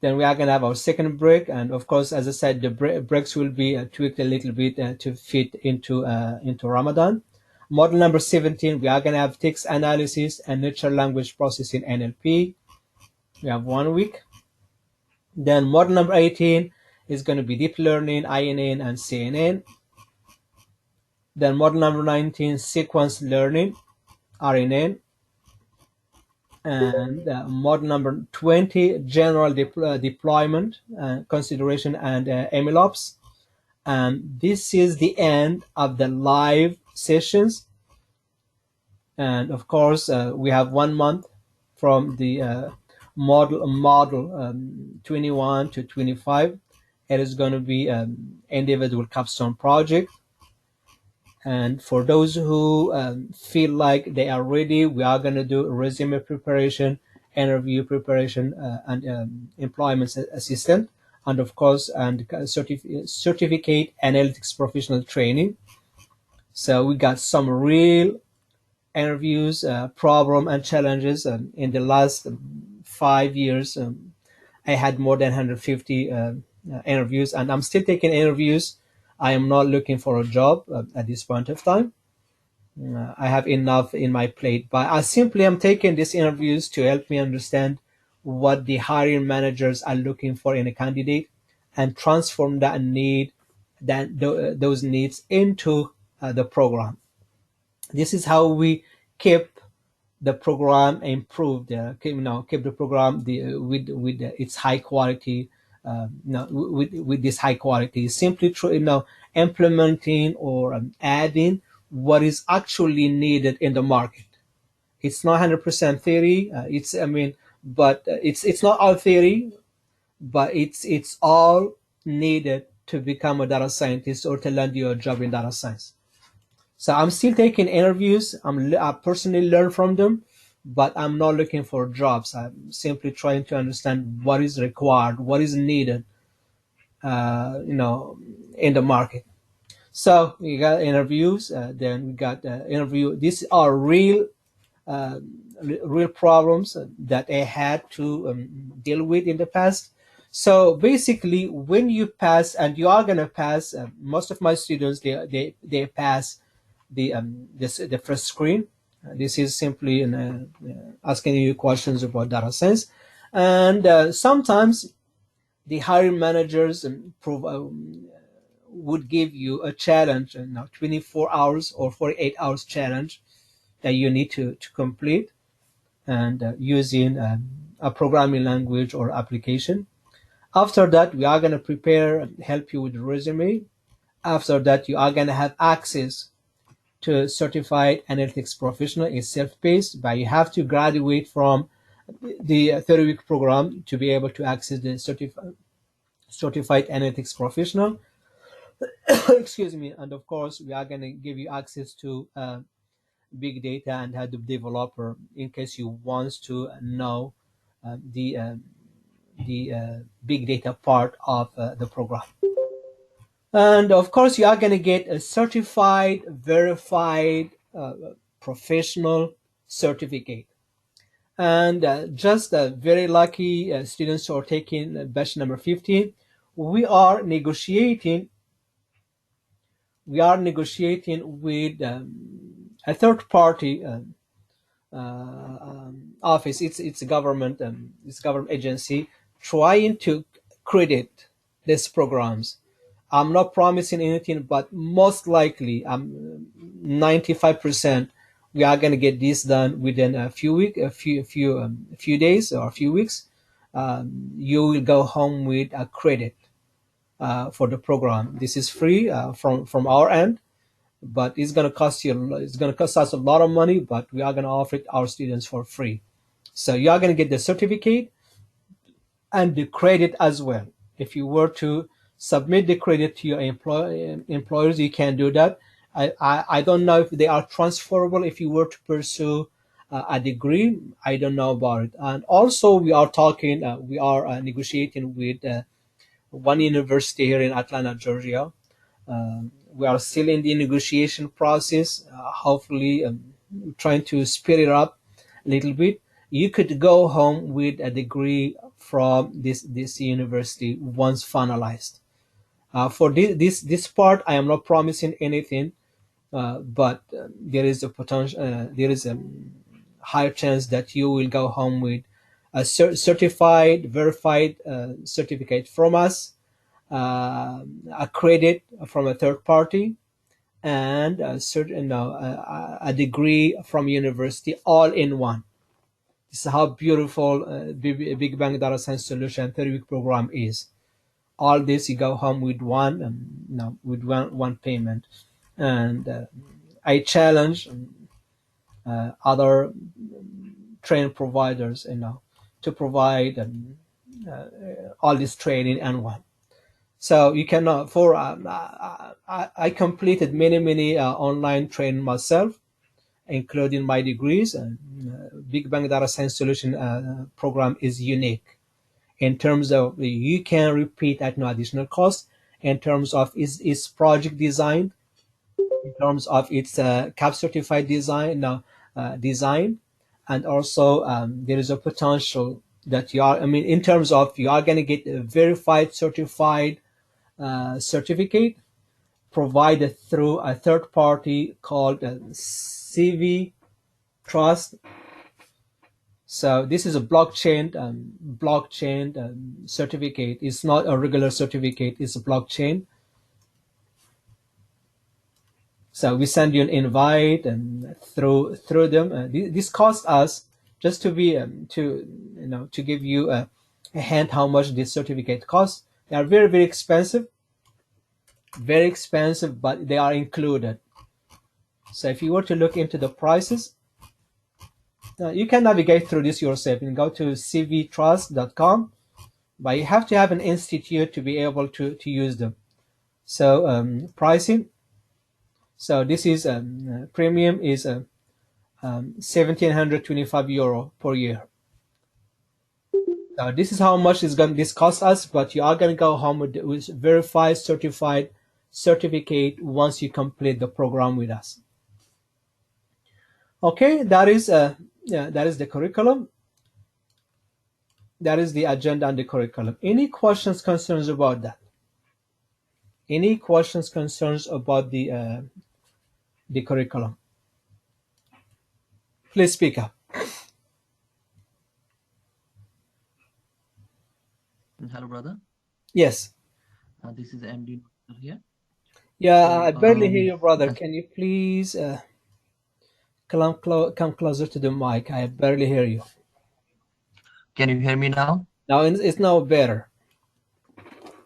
Then we are going to have our second break, and of course, as I said, the breaks will be tweaked a little bit to fit into Ramadan. Model number 17, we are going to have text analysis and natural language processing, NLP. We have 1 week. Then model number 18 is going to be deep learning, INN and CNN. Then model number 19, sequence learning, RNN. And model number 20, general deployment, consideration and MLOps. And this is the end of the live sessions. And of course, we have 1 month from the model 21 to 25. It is going to be individual capstone project. And for those who feel like they are ready, we are going to do resume preparation, interview preparation, and employment assistant, and of course, and certificate analytics professional training. So we got some real interviews, problem and challenges. In the last 5 years, I had more than 150 interviews, and I'm still taking interviews. I am not looking for a job at this point of time. I have enough in my plate, but I simply am taking these interviews to help me understand what the hiring managers are looking for in a candidate and transform that need, those needs into the program. This is how we keep the program improved, keep the program with its high quality. With this high quality, simply through implementing or adding what is actually needed in the market. It's not 100% theory. But it's not all theory, but it's all needed to become a data scientist or to land you a job in data science. So I'm still taking interviews. I personally learn from them, but I'm not looking for jobs. I'm simply trying to understand what is required, what is needed, in the market. So we got interviews. Then we got interview. These are real problems that I had to deal with in the past. So basically, when you pass, and you are gonna pass, most of my students they pass the first screen. This is simply asking you questions about data science, and sometimes the hiring managers would give you a challenge, 24 hours or 48 hours challenge that you need to complete, and using a programming language or application. After that, we are going to prepare and help you with the resume. After that, you are going to have access to certified analytics professional is self-paced, but you have to graduate from the 30-week program to be able to access the certified analytics professional. Excuse me. And of course, we are going to give you access to big data and Hadoop developer in case you want to know the big data part of the program. And of course, you are going to get a certified, verified professional certificate. And just very lucky students who are taking batch number 15, we are negotiating with a third party office. It's a government agency trying to credit these programs. I'm not promising anything, but most likely, 95%, we are going to get this done within a few days or a few weeks. You will go home with a credit for the program. This is free from our end, but it's going to cost us a lot of money. But we are going to offer it our students for free. So you are going to get the certificate and the credit as well. If you were to submit the credit to your employers, you can do that. I don't know if they are transferable if you were to pursue a degree. I don't know about it. And also we are negotiating with one university here in Atlanta, Georgia. We are still in the negotiation process, hopefully trying to speed it up a little bit. You could go home with a degree from this university once finalized. For this part, I am not promising anything, but there is a potential. There is a higher chance that you will go home with a certified, verified certificate from us, a credit from a third party, and a degree from university, all in one. This is how beautiful Big Bang Data Science Solution 30-week program is. All this, you go home with one payment. And I challenge other training providers, to provide all this training in one. So you cannot. I completed many online training myself, including my degrees. And Big Bang Data Science Solution program is unique in terms of you can repeat at no additional cost. In terms of its project design, in terms of its CAP certified design, and also there is a potential that in terms of you are going to get a verified, certified certificate provided through a third party called CV Trust. So this is a blockchain certificate. It's not a regular certificate. It's a blockchain. So we send you an invite and through them. This costs us, just to be to give you a hint how much this certificate costs. They are very expensive, but they are included. So if you were to look into the prices, you can navigate through this yourself. You can go to cvtrust.com, but you have to have an institute to be able to use them. So pricing. So this is premium is 1,725 euro per year. So this is how much this cost us, but you are going to go home with verified, certified certificate once you complete the program with us. Okay, that is the curriculum. That is the agenda and the curriculum. Any questions, concerns about that? Any questions, concerns about the curriculum? Please speak up. Hello, brother. Yes. This is MD here. Yeah, I barely hear you, brother. Can you please come closer to the mic? I barely hear you. Can you hear me now? Now it's now better.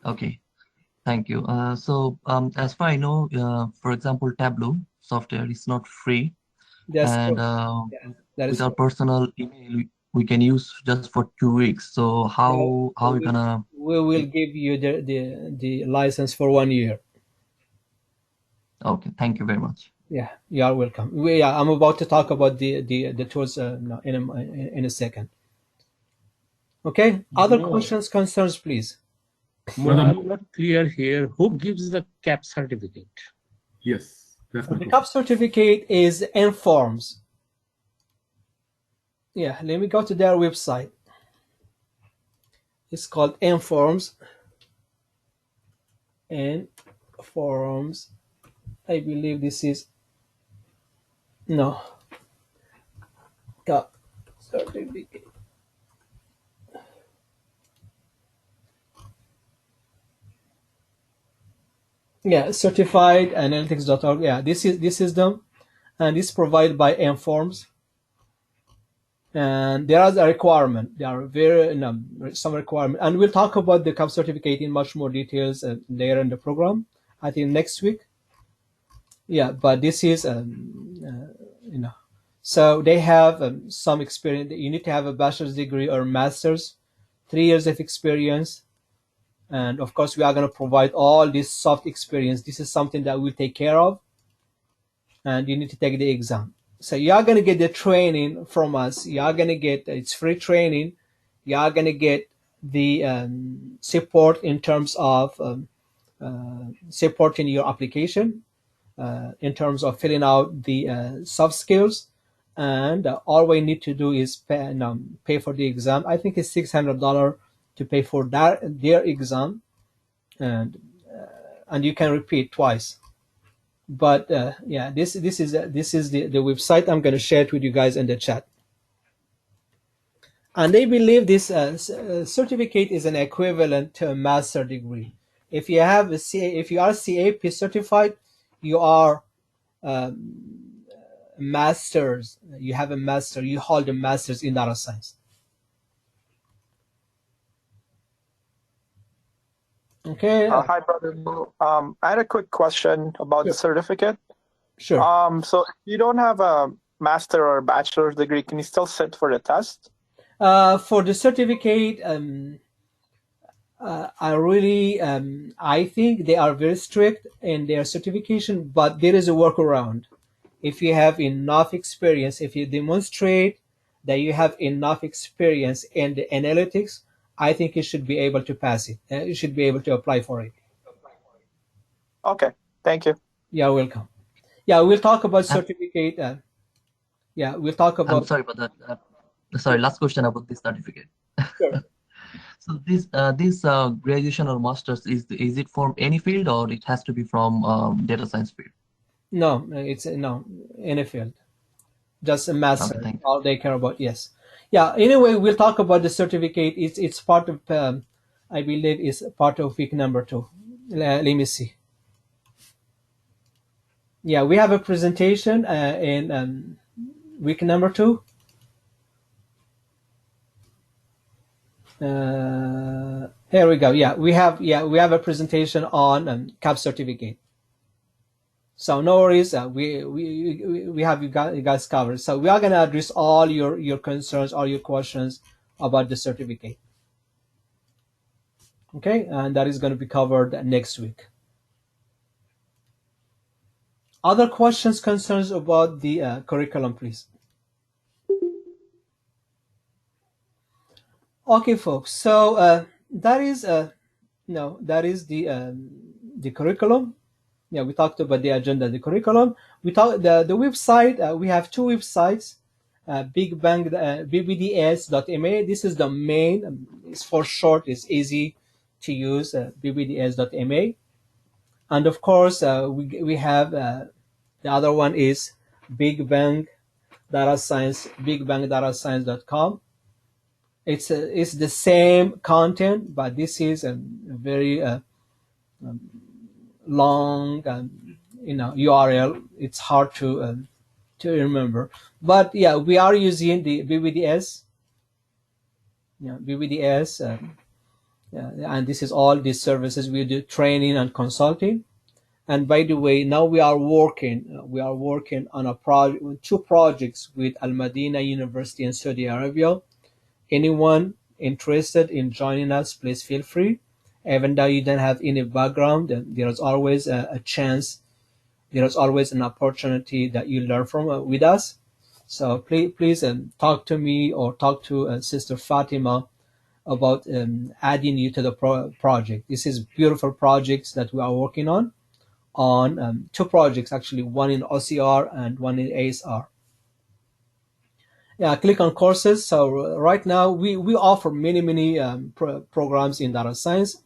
Okay, thank you. So as far I know, for example, Tableau, software is not free, That's and true. Yeah, that with is our true. personal email we can use just for 2 weeks. So No, how we gonna? we will give you the license for 1 year. Okay, thank you very much. Yeah, you are welcome. Yeah, I'm about to talk about the tools no, in a second. Okay. Other No, questions, concerns, please. Brother, I'm not clear here. Who gives the CAP certificate? Yes, that's my The question. CAP certificate is Informs. Yeah, let me go to their website. It's called Informs. Informs. I believe this is no CAP certificate. Yeah, certified analytics.org. Yeah, this is them, and this is provided by Informs. And there is a requirement. There are very some requirement, and we'll talk about the CAP certificate in much more details later in the program. I think next week. Yeah, but this is so they have some experience. You need to have a bachelor's degree or master's, 3 years of experience, and of course we are going to provide all this soft experience. This is something that we'll take care of, and you need to take the exam. So you are going to get the training from us. You are going to get, it's free training. You are going to get the support in terms of supporting your application, in terms of filling out the soft skills. And all we need to do is pay for the exam. I think it's $600 to pay for their exam, and you can repeat twice. But yeah, this is the website. I'm going to share it with you guys in the chat. And they believe this certificate is an equivalent to a master degree. If you have if you are CAP certified, you are masters. You have a master. You hold a master's in data science. Okay. Hi, Brother Mo. I had a quick question about the certificate. Sure. So if you don't have a master or bachelor's degree, can you still sit for the test? For the certificate, I think they are very strict in their certification, but there is a workaround. If you have enough experience, if you demonstrate that you have enough experience in the analytics, I think you should be able to pass it. You should be able to apply for it. Okay, thank you. You're welcome. Yeah, we'll talk about certificate. Yeah, we'll talk about. I'm sorry about that. Sorry, last question about this certificate. Sure. So this graduation or masters, is it from any field, or it has to be from data science field? No, it's no any field. Just a master. Okay, all they care about. Yes. Yeah. Anyway, we'll talk about the certificate. It's part of. I believe is part of week number 2. Let me see. Yeah, we have a presentation in week number 2. Here we go. Yeah, we have a presentation on CAP certificate. So no worries. We have you guys covered. So we are gonna address all your concerns, all your questions about the certificate. Okay, and that is going to be covered next week. Other questions, concerns about the curriculum, please. Okay, folks. So that is the curriculum. Yeah, we talked about the agenda, the curriculum. We talked the website. We have 2 websites. Big Bang BBDS.ma. This is the main. It's for short. It's easy to use. BBDS.ma. And of course, we have the other one is Big Bang Data Science. BigBangDataScience.com. It's the same content, but this is a very long URL. It's hard to remember, but yeah, we are using the BBDS. BBDS, and this is all these services we do, training and consulting. And by the way, now we are working on two projects with Al Madina University in Saudi Arabia. Anyone interested in joining us, please feel free. Even though you don't have any background, there is always a chance, there is always an opportunity that you learn from with us. So please talk to me or talk to Sister Fatima about adding you to the project. This is beautiful projects that we are working on two projects actually, one in OCR and one in ASR. Yeah, click on courses. So right now we offer many programs in data science,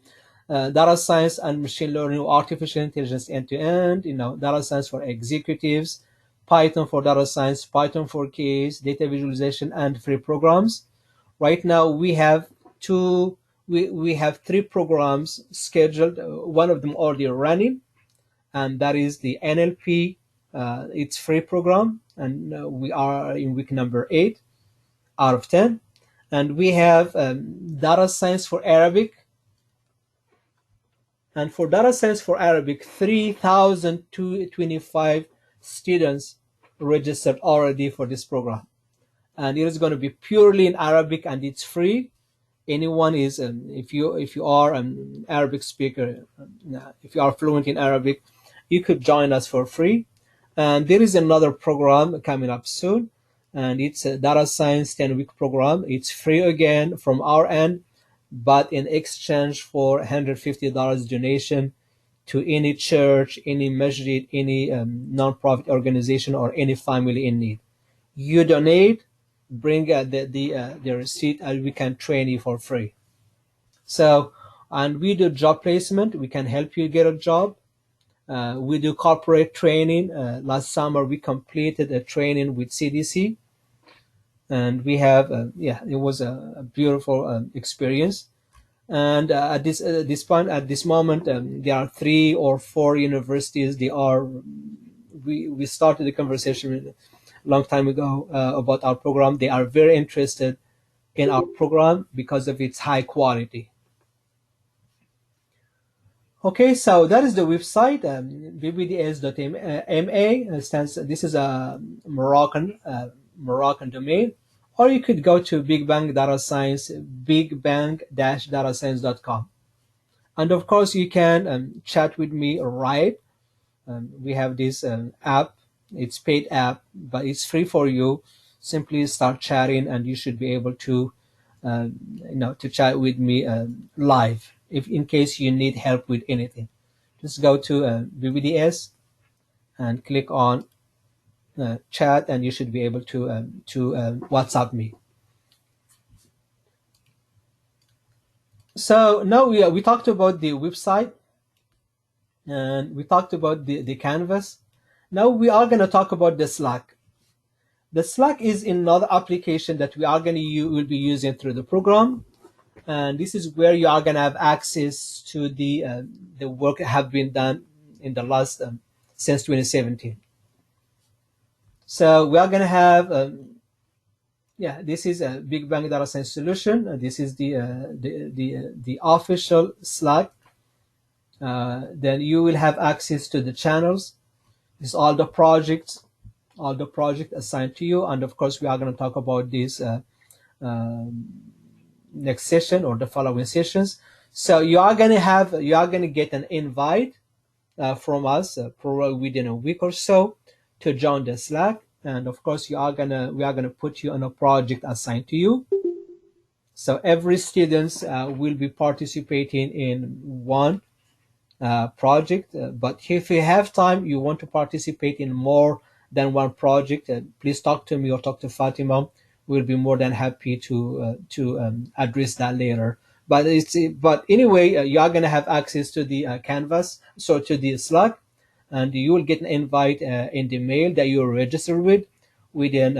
data science and machine learning, artificial intelligence end-to-end, data science for executives, Python for data science, Python for case, data visualization, and free programs. Right now we have we have 3 programs scheduled, one of them already running, and that is the NLP. It's free program, and we are in week number 8 out of 10. And we have data science for Arabic. And for data science for Arabic, 3,225 students registered already for this program. And it is going to be purely in Arabic, and it's free. Anyone is, if you are an Arabic speaker, if you are fluent in Arabic, you could join us for free. And there is another program coming up soon, and it's a data science 10-week program. It's free again from our end, but in exchange for $150 donation to any church, any masjid, any non-profit organization, or any family in need. You donate, bring the receipt, and we can train you for free. So, and we do job placement. We can help you get a job. We do corporate training. Last summer we completed a training with CDC, and we have it was a beautiful experience. And at this moment, there are 3 or 4 universities. We started the conversation a long time ago about our program. They are very interested in our program because of its high quality. Okay, so that is the website, bbds.ma stands. This is a Moroccan domain, or you could go to Big Bang Data Science, bigbang-datascience.com, and of course you can chat with me or write. We have this app. It's paid app, but it's free for you. Simply start chatting, and you should be able to to chat with me live. If in case you need help with anything, just go to BBDS and click on chat, and you should be able to WhatsApp me. So now we talked about the website, and we talked about the canvas. Now we are going to talk about the Slack. The Slack is another application that we are going to will be using through the program. And this is where you are going to have access to the work that have been done in the last since 2017. So we are going to have this is a Big Bang Data Science solution. This is the official Slack. Then you will have access to the channels. This is all the projects assigned to you, and of course we are going to talk about this next session or the following sessions. So you are going to get an invite from us probably within a week or so to join the Slack, and of course we are going to put you on a project assigned to you. So every student will be participating in one project, but if you have time, you want to participate in more than one project, please talk to me or talk to Fatima. We'll be more than happy to address that later. But anyway, you are going to have access to the Canvas, so to the Slack, and you will get an invite in the mail that you're registered with within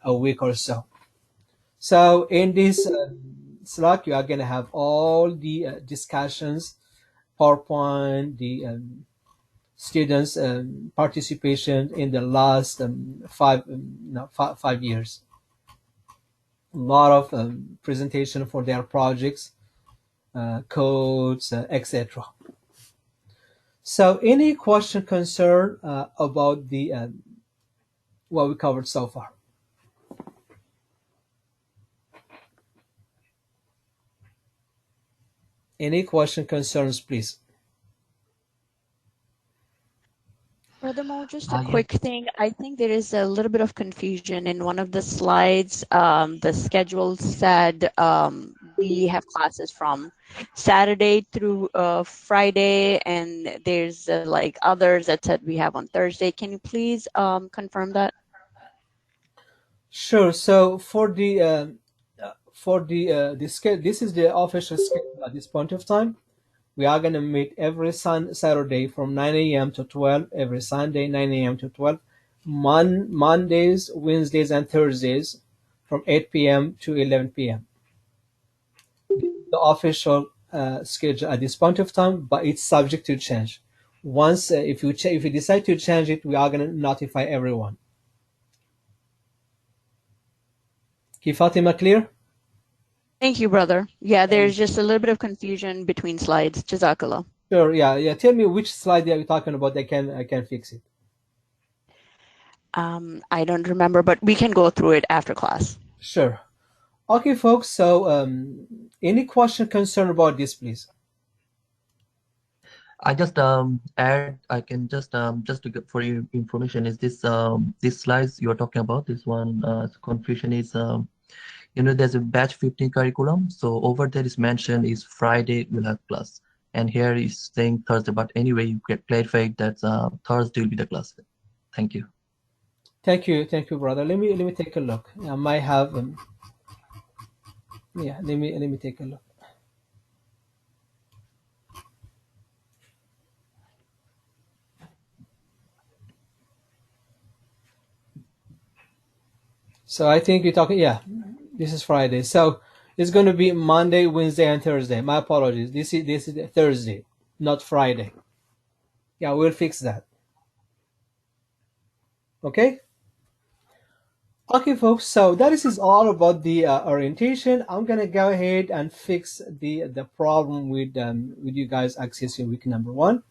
a week or so. So in this Slack, you are going to have all the discussions, PowerPoint, the students' participation in the last 5 years. A lot of presentation for their projects, codes, etc. So any question, concern about the what we covered so far? Any question, concerns, please? Furthermore, just a quick thing. I think there is a little bit of confusion in one of the slides. The schedule said we have classes from Saturday through Friday, and there's like others that said we have on Thursday. Can you please confirm that? Sure. So for the schedule, this is the official schedule at this point of time. We are going to meet every Saturday from 9 a.m. to 12, every Sunday 9 a.m. to 12, Mondays, Wednesdays, and Thursdays from 8 p.m. to 11 p.m. The official schedule at this point of time, but it's subject to change. Once, if you decide to change it, we are going to notify everyone. Okay, Fatima, clear? Thank you, brother. Yeah, there's just a little bit of confusion between slides. Jazakallah. Sure. Yeah. Tell me which slide are you talking about. I can fix it. I don't remember, but we can go through it after class. Sure. Okay, folks. So, any question, concern about this, please? I just add. I can just to get for your information is this these slides you are talking about. This one confusion is you know, there's a batch 15 curriculum. So over there is mentioned is Friday we'll have class, and here is saying Thursday. But anyway, you get clarified that Thursday will be the class. Thank you. Thank you, brother. Let me take a look. I might have yeah. Let me take a look. So I think you're talking. Yeah, this is Friday. So it's going to be Monday, Wednesday, and Thursday. My apologies. This is Thursday, not Friday. Yeah, we'll fix that. Okay. Okay, folks. So that is all about the orientation. I'm gonna go ahead and fix the problem with you guys accessing week number 1.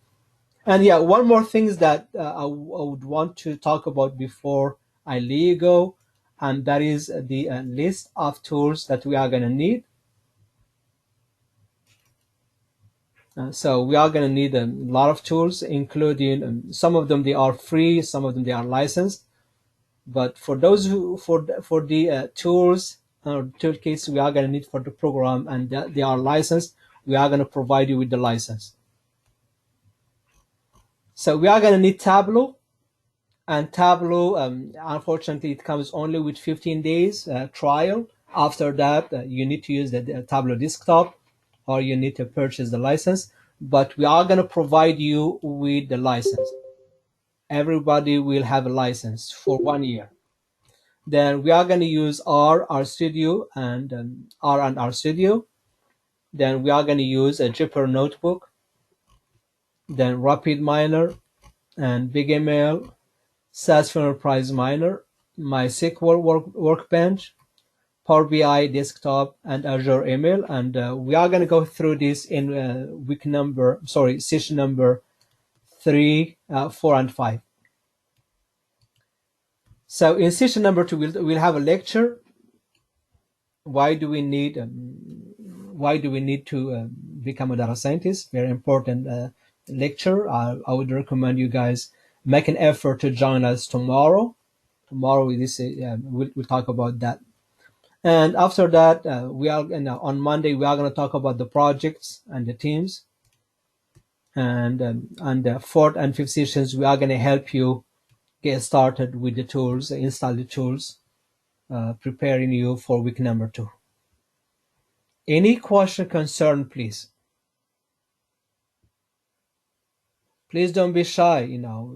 And yeah, one more thing is that I would want to talk about before I let you go, and that is the list of tools that we are gonna need. So we are gonna need a lot of tools, including some of them they are free, some of them they are licensed. But for those who for the tools or toolkits we are going to need for the program and they are licensed, we are going to provide you with the license. So we are going to need Tableau, and Tableau unfortunately it comes only with 15 days trial. After that you need to use the Tableau desktop, or you need to purchase the license, but we are going to provide you with the license. Everybody will have a license for 1 year. Then we are going to use RStudio and RStudio. Then we are going to use a Jupyter Notebook, then RapidMiner and BigML, SAS Enterprise Miner, MySQL Workbench, Power BI Desktop, and Azure Email. And we are going to go through this in session number 3, 4, and 5. So in session number 2, we'll have a lecture. Why do we need to become a data scientist? Very important lecture. I would recommend you guys make an effort to join us tomorrow. We'll talk about that. And after that, on Monday we are going to talk about the projects and the teams. And the 4th and 5th sessions we are going to help you get started with the tools, install the tools, preparing you for week number 2. Any question, concern, please? Please don't be shy.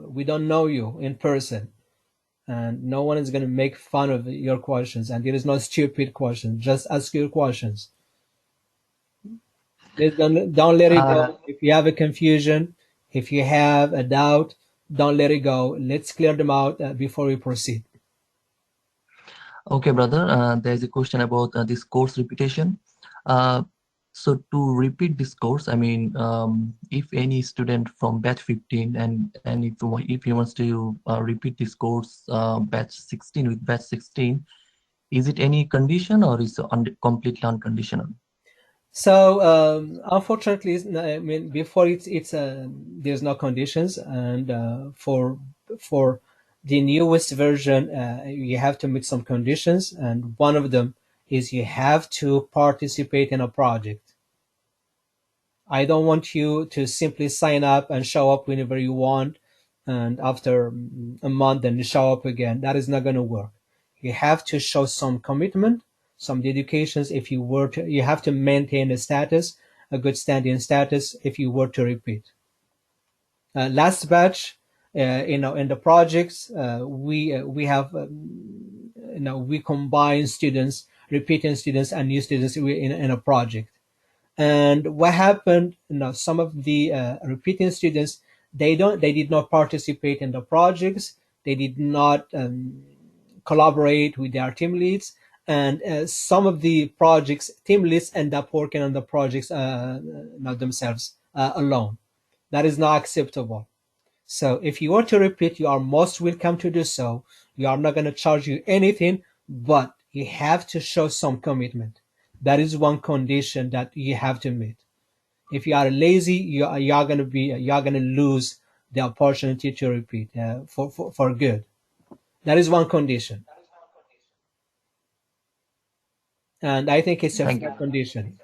We don't know you in person, and no one is going to make fun of your questions, and there is no stupid question. Just ask your questions. Please don't let it go. If you have a confusion, if you have a doubt, don't let it go. Let's clear them out before we proceed. Okay, brother. There's a question about this course reputation. So to repeat this course, I mean, if any student from batch 15 and if he wants to repeat this course batch 16 with batch 16, is it any condition or is it completely unconditional? So unfortunately, I mean, before it's there's no conditions, and for the newest version, you have to meet some conditions, and one of them is you have to participate in a project. I don't want you to simply sign up and show up whenever you want, and after a month then you show up again. That is not going to work. You have to show some commitment, some dedications. If you were to, you have to maintain a status, a good standing status. If you were to repeat, last batch, in the projects, we have we combine students, repeating students, and new students in a project. And what happened, some of the repeating students, they did not participate in the projects. They did not collaborate with their team leads, and some of the projects team leads end up working on the projects not themselves alone. That is not acceptable. So if you want to repeat, you are most welcome to do so. We are not going to charge you anything, but you have to show some commitment. That is one condition that you have to meet. If you are lazy, you are going to lose the opportunity to repeat for good. That is one condition, and I think it's a Thank fair you. condition.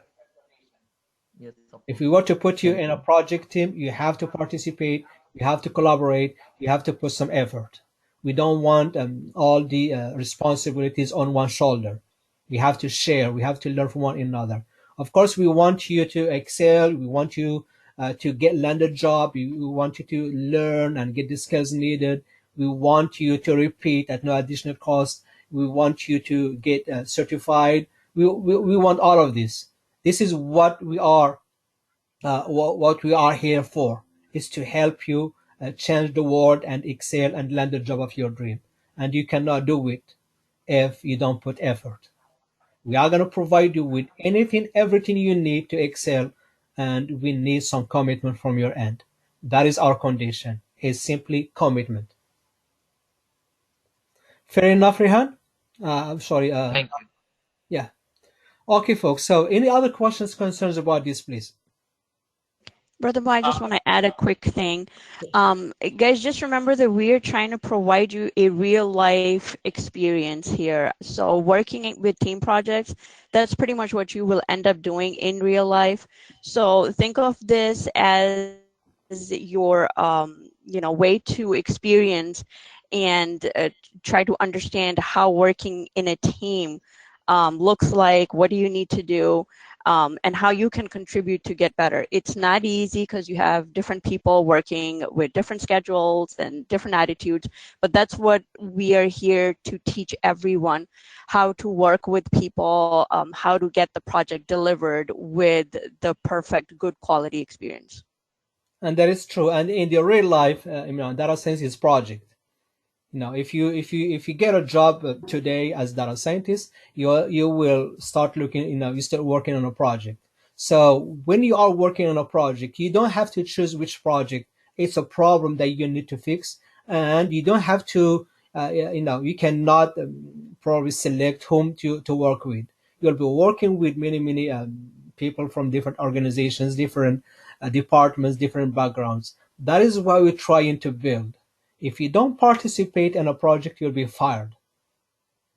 Yes, of If course. we were to put you Thank in a you. project team, you have to participate, you have to collaborate, you have to put some effort. We don't want all the responsibilities on one shoulder. We have to share, we have to learn from one another. Of course, we want you to excel, we want you to land a job, we want you to learn and get the skills needed. We want you to repeat at no additional cost. We want you to get certified. We want all of this. This is what we are what we are here for, is to help you change the world and excel and land the job of your dream. And you cannot do it if you don't put effort. We are going to provide you with anything, everything you need to excel, and we need some commitment from your end. That is our condition, is simply commitment. Fair enough, Rehan? I'm sorry. Thank you. Yeah. Okay, folks. So any other questions, concerns about this, please? Brother Mo, I just want to add a quick thing. Guys, just remember that we're trying to provide you a real life experience here. So working with team projects, that's pretty much what you will end up doing in real life. So think of this as your way to experience and try to understand how working in a team looks like. What do you need to do? And how you can contribute to get better. It's not easy because you have different people working with different schedules and different attitudes, but that's what we are here to teach everyone, how to work with people, how to get the project delivered with the perfect, good quality experience. And that is true. And in the real life, data science is project. If you get a job today as data scientist, you will start looking. You start working on a project. So when you are working on a project, you don't have to choose which project. It's a problem that you need to fix, and you don't have to. You cannot probably select whom to work with. You'll be working with many people from different organizations, different departments, different backgrounds. That is why we're trying to build. If you don't participate in a project, you'll be fired.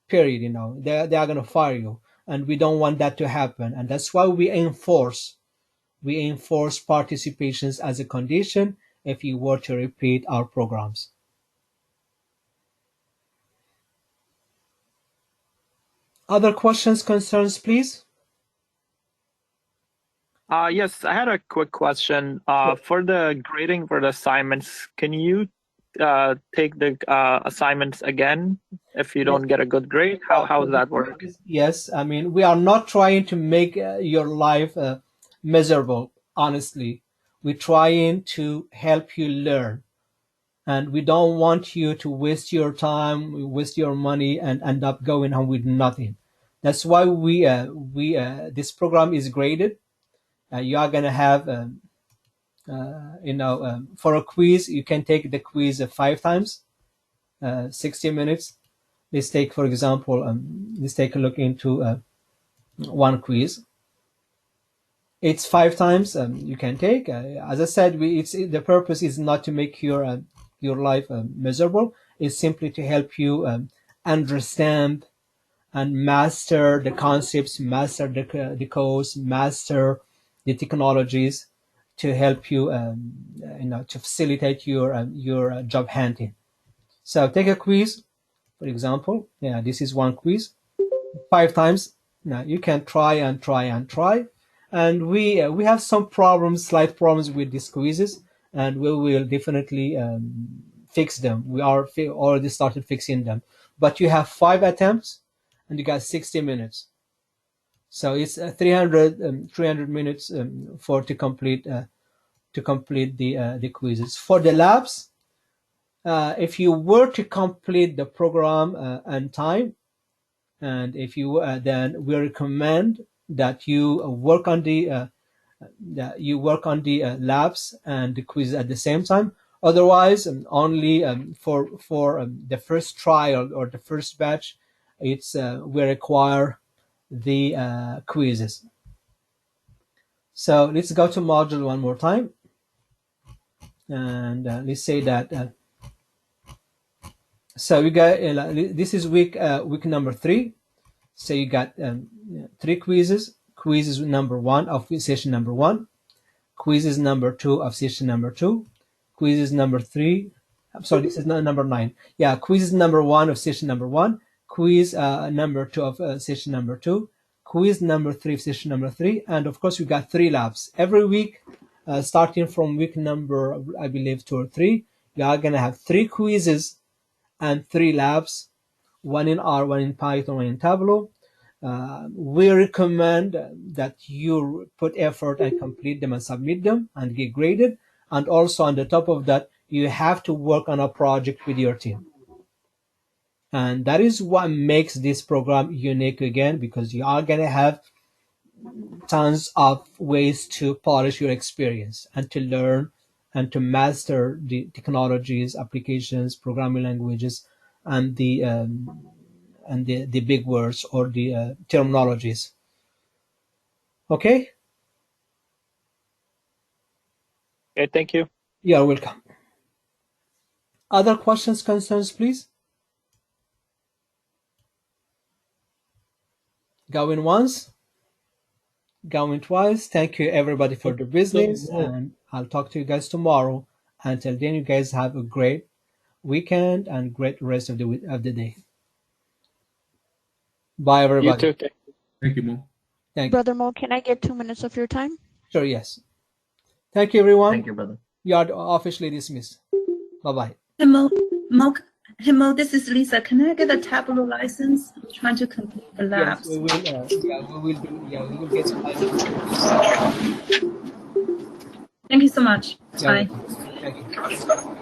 Period. They are going to fire you, and we don't want that to happen. And that's why we enforce participations as a condition if you were to repeat our programs. Other questions, concerns, please? Yes, I had a quick question. For the grading for the assignments, can you take the assignments again if you don't get a good grade? How does that work? Yes, we are not trying to make your life miserable, honestly. We're trying to help you learn. And we don't want you to waste your time, waste your money, and end up going home with nothing. That's why this program is graded. You are going to have, for a quiz, you can take the quiz 5 times, 60 minutes. Let's take, for example, let's take a look into one quiz. It's 5 times you can take. As I said, the purpose is not to make your life miserable. It's simply to help you understand and master the concepts, master the codes, master the technologies to help you, to facilitate your job hunting. So take a quiz, for example. Yeah, this is one quiz, 5 times. Now you can try and try and try. And we have some problems, slight problems with these quizzes, and we will definitely fix them. We are already started fixing them. But you have 5 attempts, and you got 60 minutes. So it's 300 minutes to complete the quizzes. For the labs, if you were to complete the program on time, and if you then we recommend that you work on the labs and the quiz at the same time. Otherwise, only for the first trial or the first batch, we require the quizzes. So let's go to module one more time, and let's say that. So we got this is week number 3. So you got 3 quizzes. Quizzes number 1 of session number 1. Quizzes number 2 of session number 2. Quizzes number 3. I'm sorry, this is not number 9. Yeah, quizzes number 1 of session number 1. Quiz number 2 of session number 2. Quiz number 3 of session number 3. And of course, we got 3 labs. Every week, starting from week number, I believe, 2 or 3, you are going to have 3 quizzes and 3 labs, 1 in R, 1 in Python, 1 in Tableau. We recommend that you put effort and complete them and submit them and get graded. And also on the top of that, you have to work on a project with your team. And that is what makes this program unique again, because you are going to have tons of ways to polish your experience and to learn and to master the technologies, applications, programming languages, and the big words or the terminologies. Okay? Okay, thank you. You're welcome. Other questions, concerns, please? Going once, going twice. Thank you, everybody, for the business, and I'll talk to you guys tomorrow. Until then, you guys have a great weekend and great rest of the day. Bye, everybody. You too. Thank you, Mo. Thank you. Brother Mo, can I get 2 minutes of your time? Sure, yes. Thank you, everyone. Thank you, brother. You are officially dismissed. Bye-bye. Hey Mo, this is Lisa. Can I get a Tableau license? I'm trying to complete the labs. Yes, we will get some license. Thank you so much. Yeah, Bye. thank you.